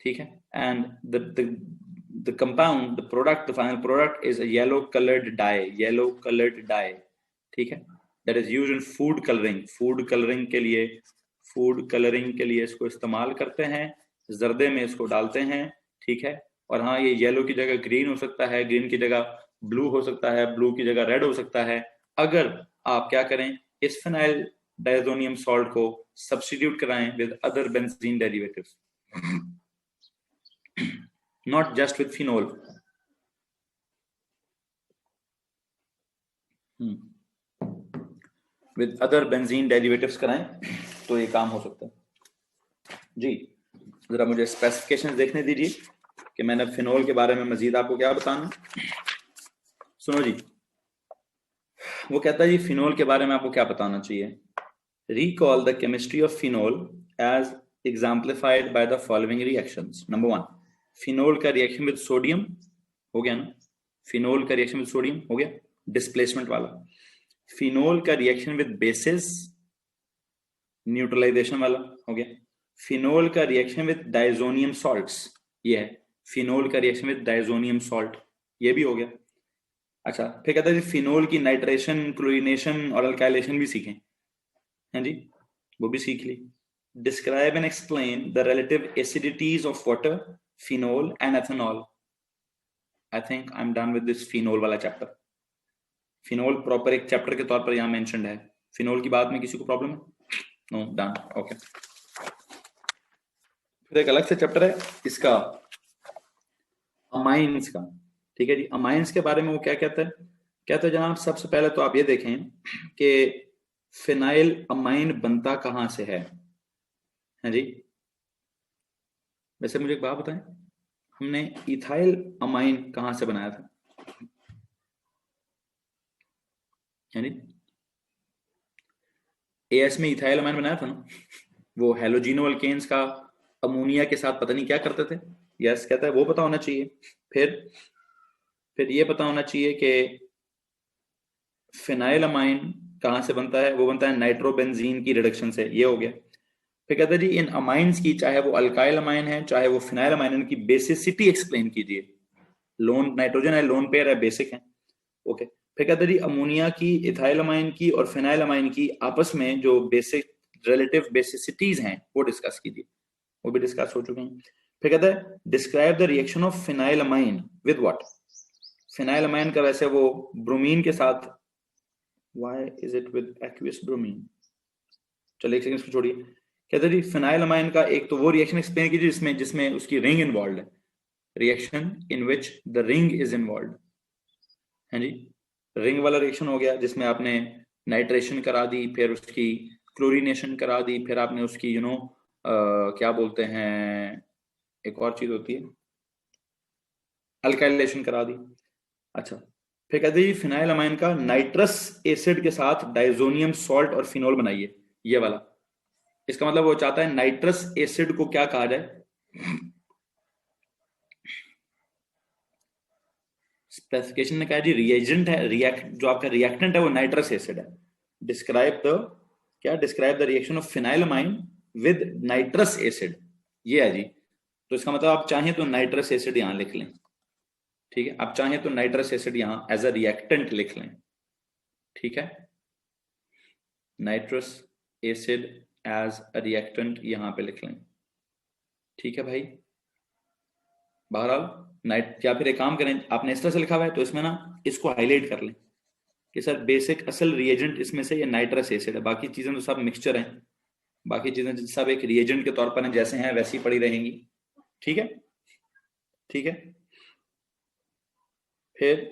S1: ठीक है। and the compound, the product, the final product is a yellow colored dye, ठीक है, that is used in food coloring, food colouring के लिए इसको इस्तेमाल करते हैं, जर्दे में इसको डालते हैं, ठीक है। और हाँ ये येलो की जगह ग्रीन हो सकता है, ग्रीन की जगह ब्लू हो सकता है, ब्लू की जगह रेड हो सकता है, अगर आप क्या करें, इस फिनाइल डायजोनियम सॉल्ट को सब्स्टिट्यूट कराएं with other benzene derivatives, not just with phenol. With other benzene derivatives कराएं तो ये काम हो सकता है जी। जरा मुझे स्पेसिफिकेशंस देखने दीजिए कि मैंने फिनोल के बारे में मजीद आपको क्या बताना। सुनो जी, वो कहता है जी फिनोल के बारे में आपको क्या बताना चाहिए, recall the chemistry of phenol as exemplified by the following reactions. Number 1, phenol का रिएक्शन विद सोडियम हो गया ना, फिनोल का रिएक्शन विद सोडियम हो गया, डिस्प्लेसमेंट वाला। फिनोल का रिएक्शन विद बेसिस, न्यूट्रलाइजेशन वाला हो गया। फिनोल का रिएक्शन विद डाइजोनियम सॉल्ट्स, ये है फिनोल का रिएक्शन विद डाइजोनियम सॉल्ट, ये भी हो गया। अच्छा फिर कहता है फिनोल की नाइट्रेशन, क्लोरीनेशन और अल्काइलेशन भी सीखें, हैं जी, वो भी सीख ली। Describe and explain the relative acidities of water, phenol and ethanol. I think I am done with this phenol वाला चैप्टर। फिनोल प्रॉपर एक चैप्टर के तौर पर यहां मेंशन्ड है। फिनोल की बात में किसी को प्रॉब्लम है? No, done, okay. फिर एक अलग से चैप्टर है इसका, अमाइंस का, ठीक है जी। अमाइंस के बारे में वो क्या कहता है, कहता है जनाब सबसे पहले तो आप ये देखें कि फिनाइल अमाइन बनता कहां से है जी। वैसे मुझे एक बात बताएं, हमने इथाइल अमाइन कहां से बनाया था, यानी एएस में इथाइल अमाइन बनाया था ना, वो हेलोजिनो अल्केन्स का अमोनिया के साथ पता नहीं क्या करते थे। यस कहता है वो पता होना चाहिए। फिर ये पता होना चाहिए कि फिनाइल अमाइन कहां से बनता है, वो बनता है नाइट्रोबेंजीन की रिडक्शन से, ये हो गया। फिर कहता है जी इन अमाइंस की, चाहे वो अल्काइल अमाइन है चाहे वो फिनाइल अमाइन, इनकी बेसिसिटी एक्सप्लेन कीजिए। लोन नाइट्रोजन है, लोन पेयर है, बेसिक है, ओके। फिर कहते हैं जी अमोनिया की, इथाइल अमाइन की और फिनाइल अमाइन की आपस में जो बेसिक रिलेटिव बेसिसिटीज हैं वो डिस्कस कीजिए, वो भी डिस्कस हो चुके हैं। फिर कहता है describe the reaction of phenyl amine with what. Phenyl amine का वैसे वो ब्रोमीन के साथ why is it with aqueous bromine? चलिए एक सेकंड इसको छोड़िए। कहते जी फिनाइल अमाइन का एक तो वो रिएक्शन एक्सप्लेन कीजिए जिसमें जिसमें उसकी रिंग इन्वॉल्व है, reaction in which the ring is involve है जी। रिंग वाला रिएक्शन हो गया जिसमें आपने नाइट्रेशन करा दी, फिर उसकी क्लोरीनेशन करा दी, फिर आपने उसकी क्या बोलते हैं, एक और चीज होती है अल्काइलेशन करा दी। अच्छा, फिर कहते हैं फिनाइल अमाइन का नाइट्रस एसिड के साथ डाइजोनियम सॉल्ट और फिनोल बनाइए, ये वाला। इसका मतलब वो चाहता है नाइट्रस एसिड को क्या कहा जाए, स्पेसिफिकेशन ने कहा जी रिएजेंट है, जो आपका रिएक्टेंट है वो नाइट्रस एसिड है। Describe the reaction of phenylamine with nitrous acid, ये है जी। तो इसका मतलब आप चाहें तो नाइट्रस एसिड यहां लिख लें, ठीक है, आप चाहें तो नाइट्रस एसिड यहां एज अ रिएक्टेंट लिख लें, ठीक है, nitrous acid as a reactant यहां पे लिख लें, ठीक है भाई। बहरहाल या फिर एक काम करें, आपने इस तरह से लिखा हुआ है तो इसमें ना इसको हाईलाइट कर लें कि सर बेसिक असल रिएजेंट इसमें से ये नाइट्रस एसिड है, बाकी चीजें तो सब मिक्सचर हैं, बाकी चीजें सब एक रिएजेंट के तौर पर जैसे हैं वैसी पड़ी रहेंगी, ठीक है, ठीक है। फिर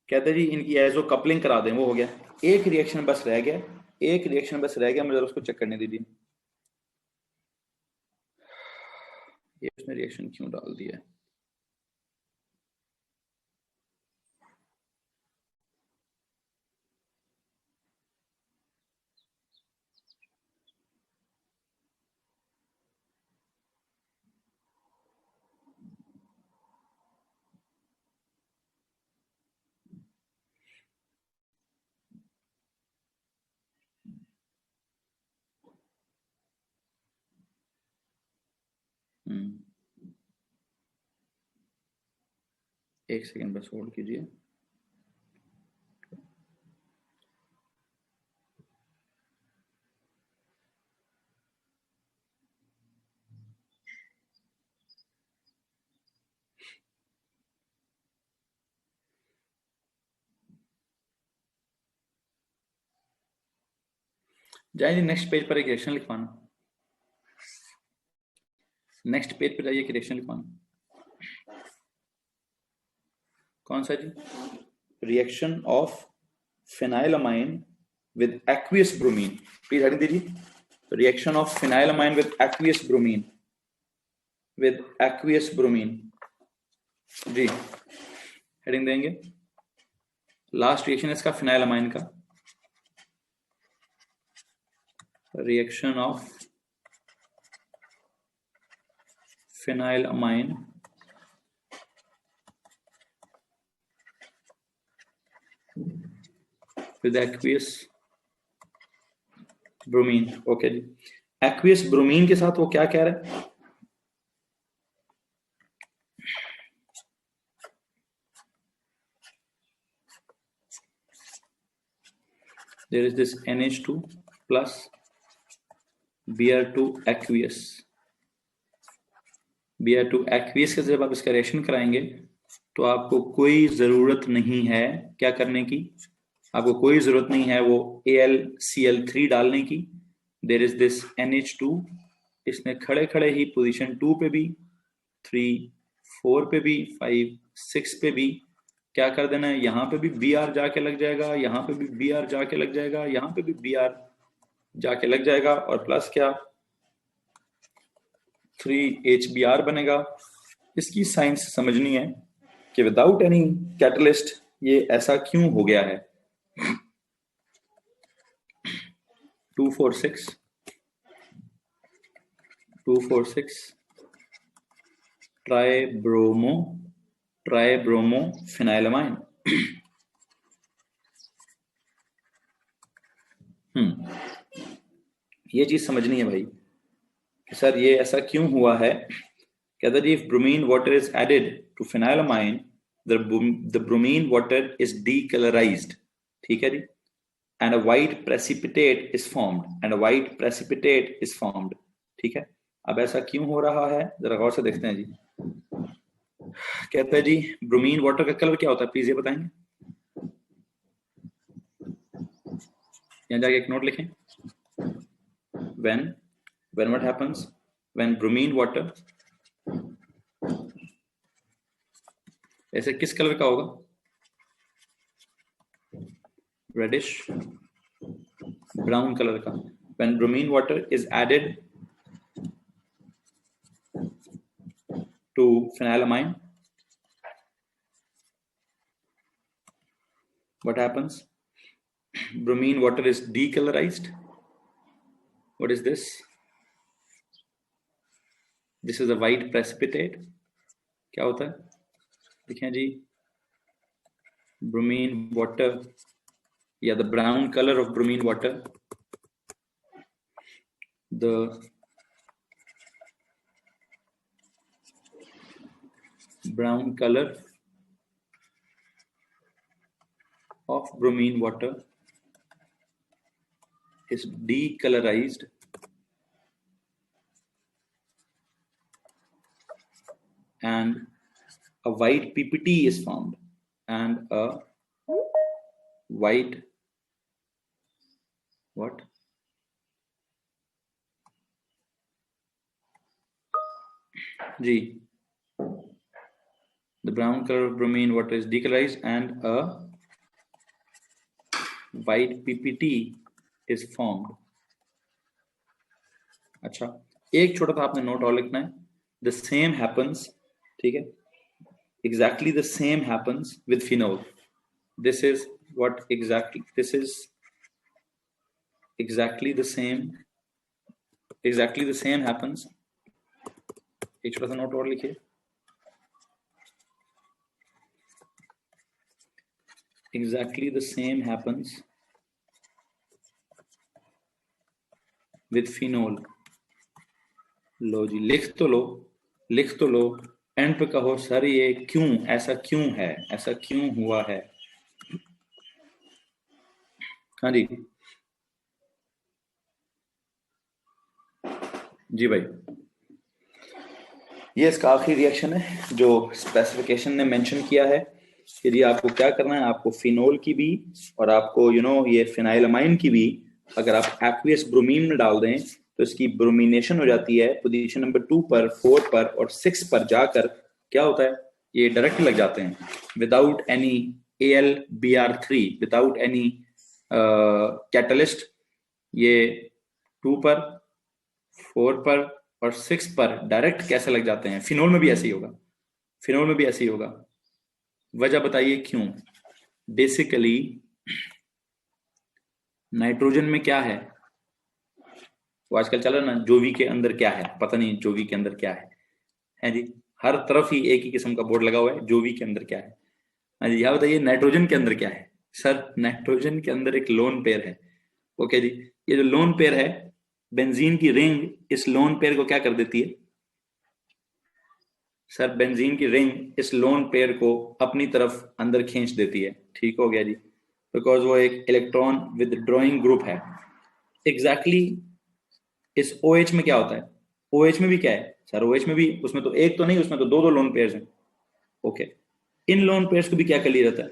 S1: कहते जी इनकी एजो कपलिंग करा दें, वो हो गया। एक रिएक्शन बस रह गया, एक रिएक्शन बस रह गया, मुझे उसको चेक करने दीजिए, ये उसने रिएक्शन क्यों डाल दिया है। एक सेकंड बस होल्ड कीजिए। जाइए नेक्स्ट पेज पर एक रिएक्शन लिखवाना, नेक्स्ट पेज पर जाइए एक रिएक्शन लिखवाना। कौन सा जी? Reaction of phenylamine with aqueous bromine, please heading दीजिए। Reaction of phenylamine with aqueous bromine, with aqueous bromine जी, हेडिंग देंगे। लास्ट रिएक्शन है इसका फिनाइलमाइन का, reaction of phenylamine with aqueous bromine. Okay जी, एक्वियस ब्रोमीन के साथ वो क्या कह रहा है, there is this NH2 plus Br2 aqueous, Br2 aqueous के जब आप इसका रिएक्शन कराएंगे तो आपको कोई जरूरत नहीं है क्या करने की, आपको कोई जरूरत नहीं है वो AlCl3 डालने की। देयर इज दिस NH2, इसने खड़े खड़े ही पोजीशन 2 पे भी, 3, 4 पे भी, 5, 6 पे भी क्या कर देना है, यहाँ पे भी Br जाके लग जाएगा, यहाँ पे भी Br जाके लग जाएगा, यहाँ पे भी Br जाके लग जाएगा, और प्लस क्या 3HBr बनेगा। इसकी साइंस समझनी है कि विदाउट एनी कैटलिस्ट ये ऐसा क्यों हो गया है। 246 ट्राइब्रोमो फिनाइलमाइन। ये चीज समझनी है भाई कि सर ये ऐसा क्यों हुआ है। कहता जी if bromine water is added to phenylamine the bromine water is decolourised, ठीक है जी, and a white precipitate is formed, ठीक है। अब ऐसा क्यों हो रहा है जरा गौर से देखते हैं जी। कहता है जी ब्रोमीन वाटर का कलर क्या होता है, प्लीज ये बताएंगे। यहाँ जाके एक नोट लिखें, when what happens when bromine water, ऐसे किस कलर का होगा, रेडिश ब्राउन कलर का, when bromine water is added to phenylamine, what happens, bromine water is decolorized. What is this? This is a white precipitate. क्या होता है, देखें जी, bromine water, yeah, the brown color of bromine water, the brown color of bromine water is decolorized and a white PPT is found, and a white what? G. The brown color of bromine water is decolorized and a white PPT is formed. अच्छा, एक छोटा सा आपने नोट और लिखना है, the same happens, ठीक है, exactly the same happens with phenol. This is what exactly, this is exactly the same happens. एक छोटा सा नोट और लिखिए, exactly the same happens with phenol. लो जी, लिख तो लो, एंड पे कहो सर ये क्यों, ऐसा क्यों है, ऐसा क्यों हुआ है। हाँ जी जी भाई, ये इसका आखिरी रिएक्शन है जो स्पेसिफिकेशन ने मेंशन किया है। यदि आपको क्या करना है, आपको फिनोल की भी और आपको ये फिनाइलमाइन की भी अगर आप एक्वियस ब्रोमीन में डाल दें तो इसकी ब्रोमिनेशन हो जाती है पोजीशन नंबर 2 पर, 4 पर और 6 पर जाकर क्या होता है, ये डायरेक्ट लग जाते हैं without any AlBr3, without any catalyst. ये 2 पर, 4 पर और 6 पर डायरेक्ट कैसे लग जाते हैं। फिनोल में भी ऐसे ही होगा, फिनोल में भी ऐसे ही होगा। वजह बताइए क्यों। बेसिकली नाइट्रोजन में क्या है, वो आजकल चल रहा है ना, जोवी के अंदर क्या है, पता नहीं जोवी के अंदर क्या है जी, हर तरफ ही एक ही किस्म का बोर्ड लगा हुआ है, जोवी के अंदर क्या है। हाँ जी, यहाँ बताइए नाइट्रोजन के अंदर क्या है। सर नाइट्रोजन के अंदर एक लोन पेयर है। ओके जी, ये जो लोन पेयर है, बेंजीन की रिंग इस लोन पेयर को क्या कर देती है। सर बेंजीन की रिंग इस लोन पेयर को अपनी तरफ अंदर खींच देती है। ठीक हो गया जी, बिकॉज वो एक इलेक्ट्रॉन विदड्रॉइंग ग्रुप है। एग्जैक्टली इस OH में क्या होता है, OH में भी क्या है सर, OH में भी, उसमें तो एक तो नहीं, उसमें तो दो लोन पेयर्स हैं। ओके, इन लोन पेयर्स को भी क्या कर लिया जाता है,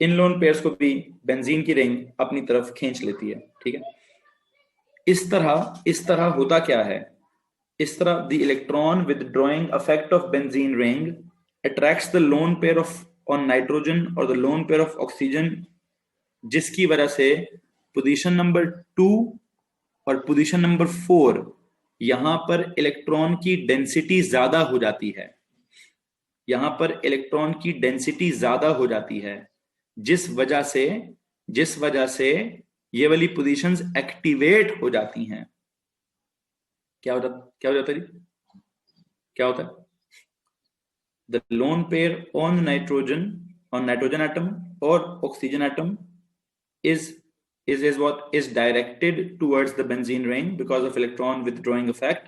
S1: इन लोन पेयर्स को भी बेंजीन की रिंग अपनी तरफ खींच लेती है। ठीक है, इस तरह होता क्या है, इस तरह the electron withdrawing effect of benzene ring attracts the lone pair of on nitrogen और the lone pair of oxygen, जिसकी वजह से पोजीशन नंबर 2 और पोजीशन नंबर 4 यहां पर इलेक्ट्रॉन की डेंसिटी ज्यादा हो जाती है, यहां पर इलेक्ट्रॉन की डेंसिटी ज्यादा हो जाती है, जिस वजह से ये वाली पोजीशंस एक्टिवेट हो जाती हैं। क्या हो जाता है जी, क्या होता है, the lone pair on nitrogen atom और oxygen atom is directed towards the benzene ring because of electron withdrawing effect,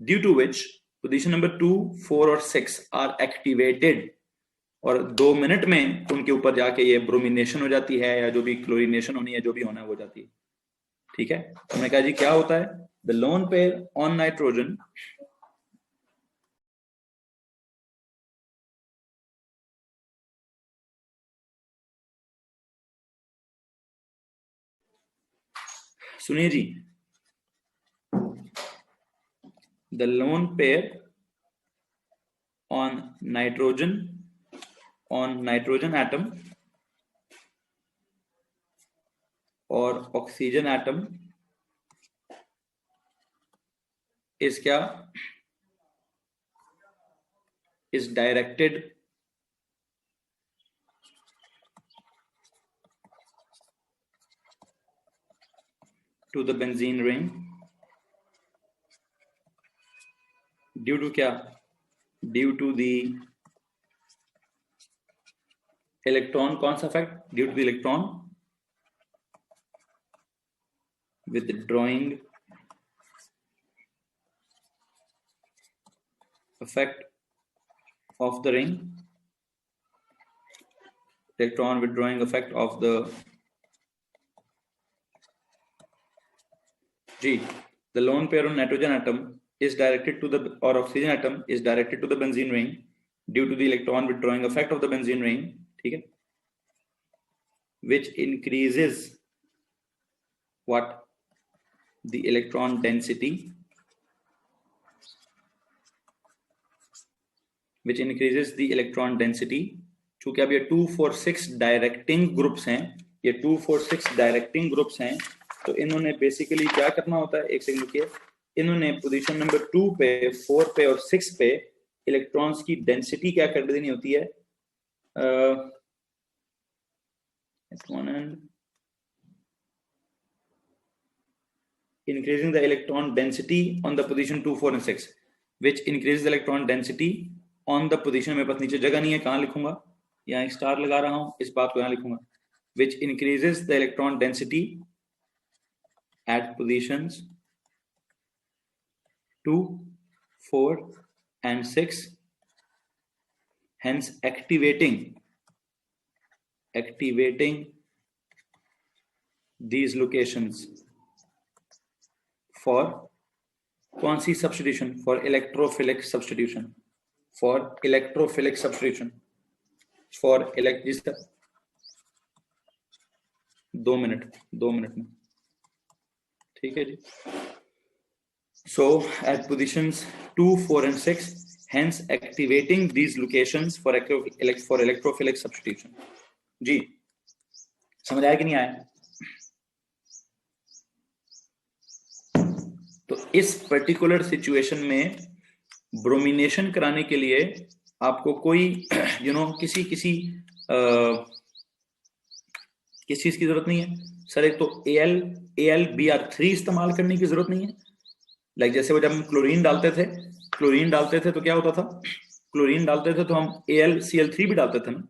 S1: due to which position number 2, 4 और 6 are activated और 2 मिनट में उनके ऊपर जाके ये ब्रोमिनेशन हो जाती है या जो भी क्लोरिनेशन होनी है, जो भी होना है वो जाती है। ठीक है, हमने कहा जी क्या होता है, the lone pair on nitrogen सुनिए जी, the lone pair on nitrogen atom और ऑक्सीजन एटम is क्या, is directed to the benzene ring due to क्या, due to the electron, कौन सा fact, due to the electron withdrawing effect of the ring, electron withdrawing effect of the G, the lone pair on nitrogen atom is directed to the, or oxygen atom is directed to the benzene ring due to the electron withdrawing effect of the benzene ring, ठीक है, which increases what, the electron density, which increases the electron density. चूंकि अब ये 246 डायरेक्टिंग ग्रुप्स हैं, ये 246 डायरेक्टिंग ग्रुप्स हैं, तो इन्होंने बेसिकली क्या करना होता है, एक सेकंड रुकिए, इन्होंने पोजीशन नंबर 2 पे, 4 पे और 6 पे इलेक्ट्रॉन्स की डेंसिटी क्या कर देनी होती है, increasing the electron density on the position 2, 4 and 6, which increases the electron density on the position, मेरे पास नीचे जगह नहीं है, कहाँ लिखूंगा, यहाँ एक स्टार लगा रहा हूं, इस बात को यहाँ लिखूंगा, which increases the electron density at positions 2, 4 and 6, hence activating these locations for कौन सी substitution, for electrophilic substitution, for electrophilic substitution, for electric, 2 minute में, ठीक है जी. So at positions 2, 4 and 6, hence activating these locations for electrophilic substitution. जी समझ आया कि नहीं आया? तो इस पर्टिकुलर सिचुएशन में ब्रोमिनेशन कराने के लिए आपको कोई किसी चीज की जरूरत नहीं है सर. एक तो AlBr3 इस्तेमाल करने की जरूरत नहीं है. लाइक जैसे वो जब हम क्लोरीन डालते थे तो क्या होता था, क्लोरीन डालते थे तो हम AlCl3 भी डालते थे ना,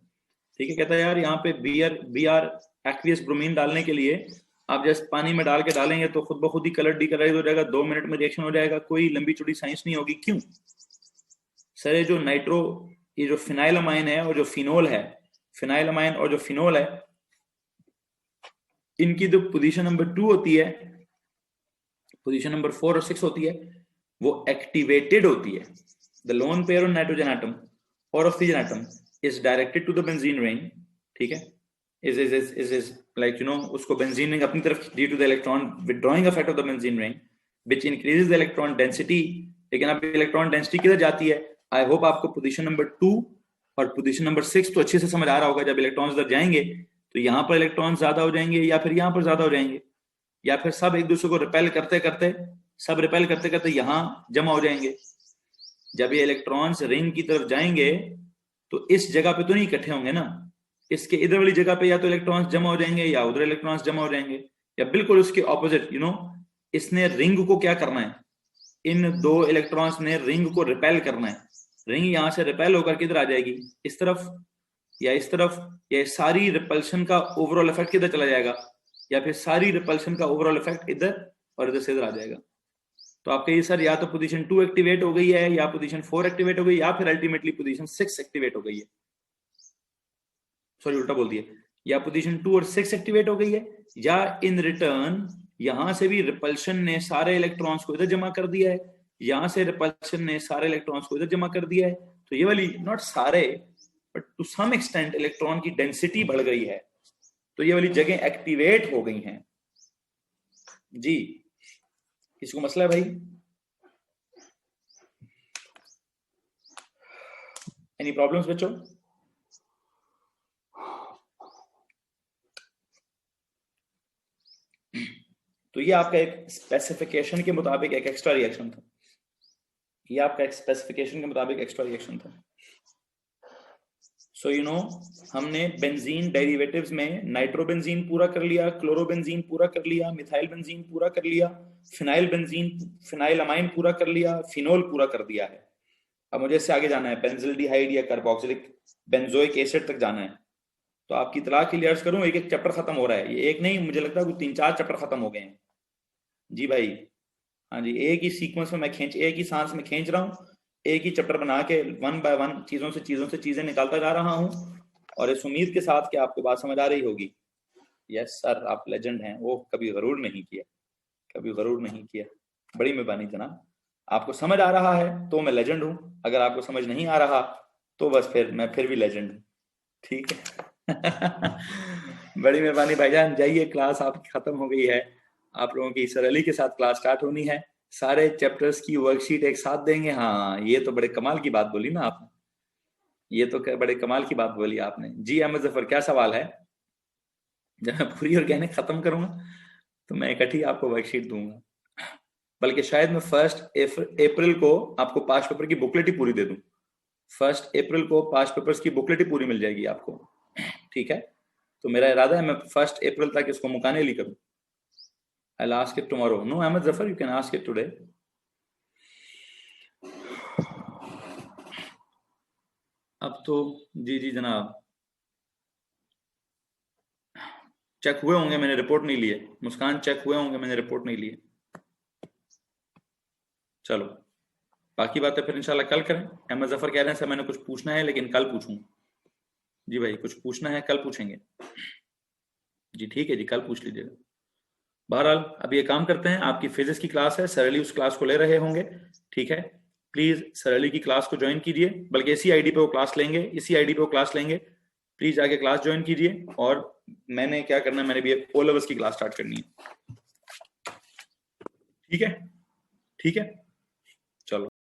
S1: ठीक है. कहता है यार यहाँ पे Br एक्वियस ब्रोमीन डालने के लिए आप जस्ट पानी में डाल के डालेंगे तो खुद ब खुद ही कलर डीकलराइज हो जाएगा, 2 मिनट में रिएक्शन हो जाएगा, कोई लंबी चौड़ी साइंस नहीं होगी. क्यों सर? ये जो फिनाइलमाइन है और जो फिनोल है, फिनाइलमाइन और जो फिनोल है, इनकी जो पोजीशन नंबर 2 होती है, पोजीशन नंबर 4 और 6 होती है, वो एक्टिवेटेड होती है. The lone pair on nitrogen atom और oxygen atom is directed to the benzene ring, ठीक है, is like उसको बेंजीन रिंग अपनी तरफ, due to the electron withdrawing effect of the benzene ring which increases the electron density. लेकिन अब इलेक्ट्रॉन डेंसिटी किधर जाती है? आई होप आपको पोजीशन नंबर 2 और पोजीशन नंबर 6 तो अच्छे से समझ आ रहा होगा. जब इलेक्ट्रॉन्स उधर जाएंगे तो यहाँ पर इलेक्ट्रॉन ज्यादा हो जाएंगे या फिर यहाँ पर ज्यादा हो जाएंगे, या फिर सब एक दूसरे को रिपेल करते करते यहाँ जमा हो जाएंगे. जब ये इलेक्ट्रॉन्स रिंग की तरफ जाएंगे तो इस जगह पे तो नहीं इकट्ठे होंगे ना, इसके इधर वाली जगह पे या तो इलेक्ट्रॉन्स जमा हो जाएंगे या उधर इलेक्ट्रॉन्स जमा हो जाएंगे, या बिल्कुल उसके ऑपोजिट. इसने रिंग को क्या करना है, इन 2 इलेक्ट्रॉन्स ने रिंग को रिपेल करना है. रिंग यहां से रिपेल होकर किधर आ जाएगी, इस तरफ या इस तरफ, या सारी रिपल्शन का ओवरऑल इफेक्ट किधर चला जाएगा, या फिर सारी रिपल्शन का ओवरऑल इफेक्ट इधर और इधर से इधर आ जाएगा. तो आप कहिए सर या तो पोजीशन 2 एक्टिवेट हो गई है, या पोजीशन 4 एक्टिवेट हो गई, या फिर अल्टीमेटली पोजीशन 6 एक्टिवेट हो गई है. सॉरी उल्टा बोल दिया, या पोजीशन 2 और 6 एक्टिवेट हो गई है, या इन रिटर्न यहां से भी रिपल्शन ने सारे इलेक्ट्रॉन्स को इधर जमा कर दिया है, यहां से रिपल्शन ने सारे इलेक्ट्रॉन्स को इधर जमा कर दिया है. तो ये वाली, नॉट सारे but to some extent, electron की डेंसिटी बढ़ गई है, तो ये वाली जगह एक्टिवेट हो गई हैं. जी, किसी को मसला है भाई? एनी प्रॉब्लम्स बच्चों? तो ये आपका एक स्पेसिफिकेशन के मुताबिक एक एक्स्ट्रा रिएक्शन था। ये आपका एक स्पेसिफिकेशन के मुताबिक एक्स्ट्रा रिएक्शन था। सो यू नो, हमने बेंजीन डेरिवेटिव्स में नाइट्रोबेंजीन पूरा कर लिया, क्लोरोबेंजीन पूरा कर लिया, मिथाइल बेंजीन पूरा कर लिया, फिनाइल बेंजीन, फिनाइल अमाइन पूरा कर लिया, फिनोल पूरा कर दिया है। अब मुझे इससे आगे जाना है, बेंजिल्डिहाइड या कार्बोक्सिलिक बेंजोइक एसिड तक जाना है। तो आपकी इतला के लिए अर्ज करूं, एक एक चैप्टर खत्म हो रहा है। ये एक नहीं, मुझे लगता है कुछ 3-4 चैप्टर खत्म हो गए हैं। जी भाई, हाँ जी, एक ही सीक्वेंस में मैं एक ही सांस में खींच रहा हूँ, एक ही चैप्टर बना के वन बाय वन चीजों से चीजें निकालता जा रहा हूँ, और इस उम्मीद के साथ कि आपको बात समझ आ रही होगी। यस सर, आप लेजेंड हैं। वो कभी गरूर नहीं किया, कभी गरूर नहीं किया। बड़ी मेहरबानी जनाब। आपको समझ आ रहा है तो मैं लेजेंड हूँ, अगर आपको समझ नहीं आ रहा तो बस फिर मैं फिर भी लेजेंड हूँ। ठीक है। बड़ी मेहरबानी भाईजान, जाइए, क्लास आपकी खत्म हो गई है। आप लोगों की सर अली के साथ क्लास स्टार्ट होनी है। सारे चैप्टर्स की वर्कशीट एक साथ देंगे। हाँ, ये तो बड़े कमाल की बात बोली ना आपने, ये तो बड़े कमाल की बात बोली आपने। जी अहमद जफर, क्या सवाल है? जब मैं पूरी ऑर्गेनिक खत्म करूंगा तो मैं इकट्ठी आपको वर्कशीट दूंगा, बल्कि शायद मैं 1 अप्रैल को आपको पांच पेपर की बुकलेट ही पूरी दे दूं। 1 अप्रैल को पांच पेपर्स की बुकलेट ही पूरी मिल जाएगी आपको। ठीक है, तो मेरा इरादा है मैं 1 अप्रैल तक इसको मुकाने ली करूं। I'll ask it tomorrow. No, Ahmed Zafar, you can ask it today. अब तो जी जी जनाब, चेक हुए होंगे, मैंने रिपोर्ट नहीं लिए। मुस्कान, चेक हुए होंगे, मैंने रिपोर्ट नहीं लिए। चलो, बाकी बातें फिर इंशाल्लाह कल करें। अहमद जफर कह रहे हैं सर मैंने कुछ पूछना है लेकिन कल पूछूंगा। जी भाई, कुछ पूछना है कल पूछेंगे। जी ठीक है जी, कल पूछ लीजिएगा। बहरहाल अब ये काम करते हैं, आपकी फिजिक्स की क्लास है, सर अली उस क्लास को ले रहे होंगे। ठीक है, प्लीज सर अली की क्लास को ज्वाइन कीजिए, बल्कि इसी आईडी पे वो क्लास लेंगे, इसी आईडी पे वो क्लास लेंगे। प्लीज आके क्लास ज्वाइन कीजिए। और मैंने क्या करना है, मैंने भी ओ लेवल्स की क्लास स्टार्ट करनी है। ठीक है, ठीक है, चलो।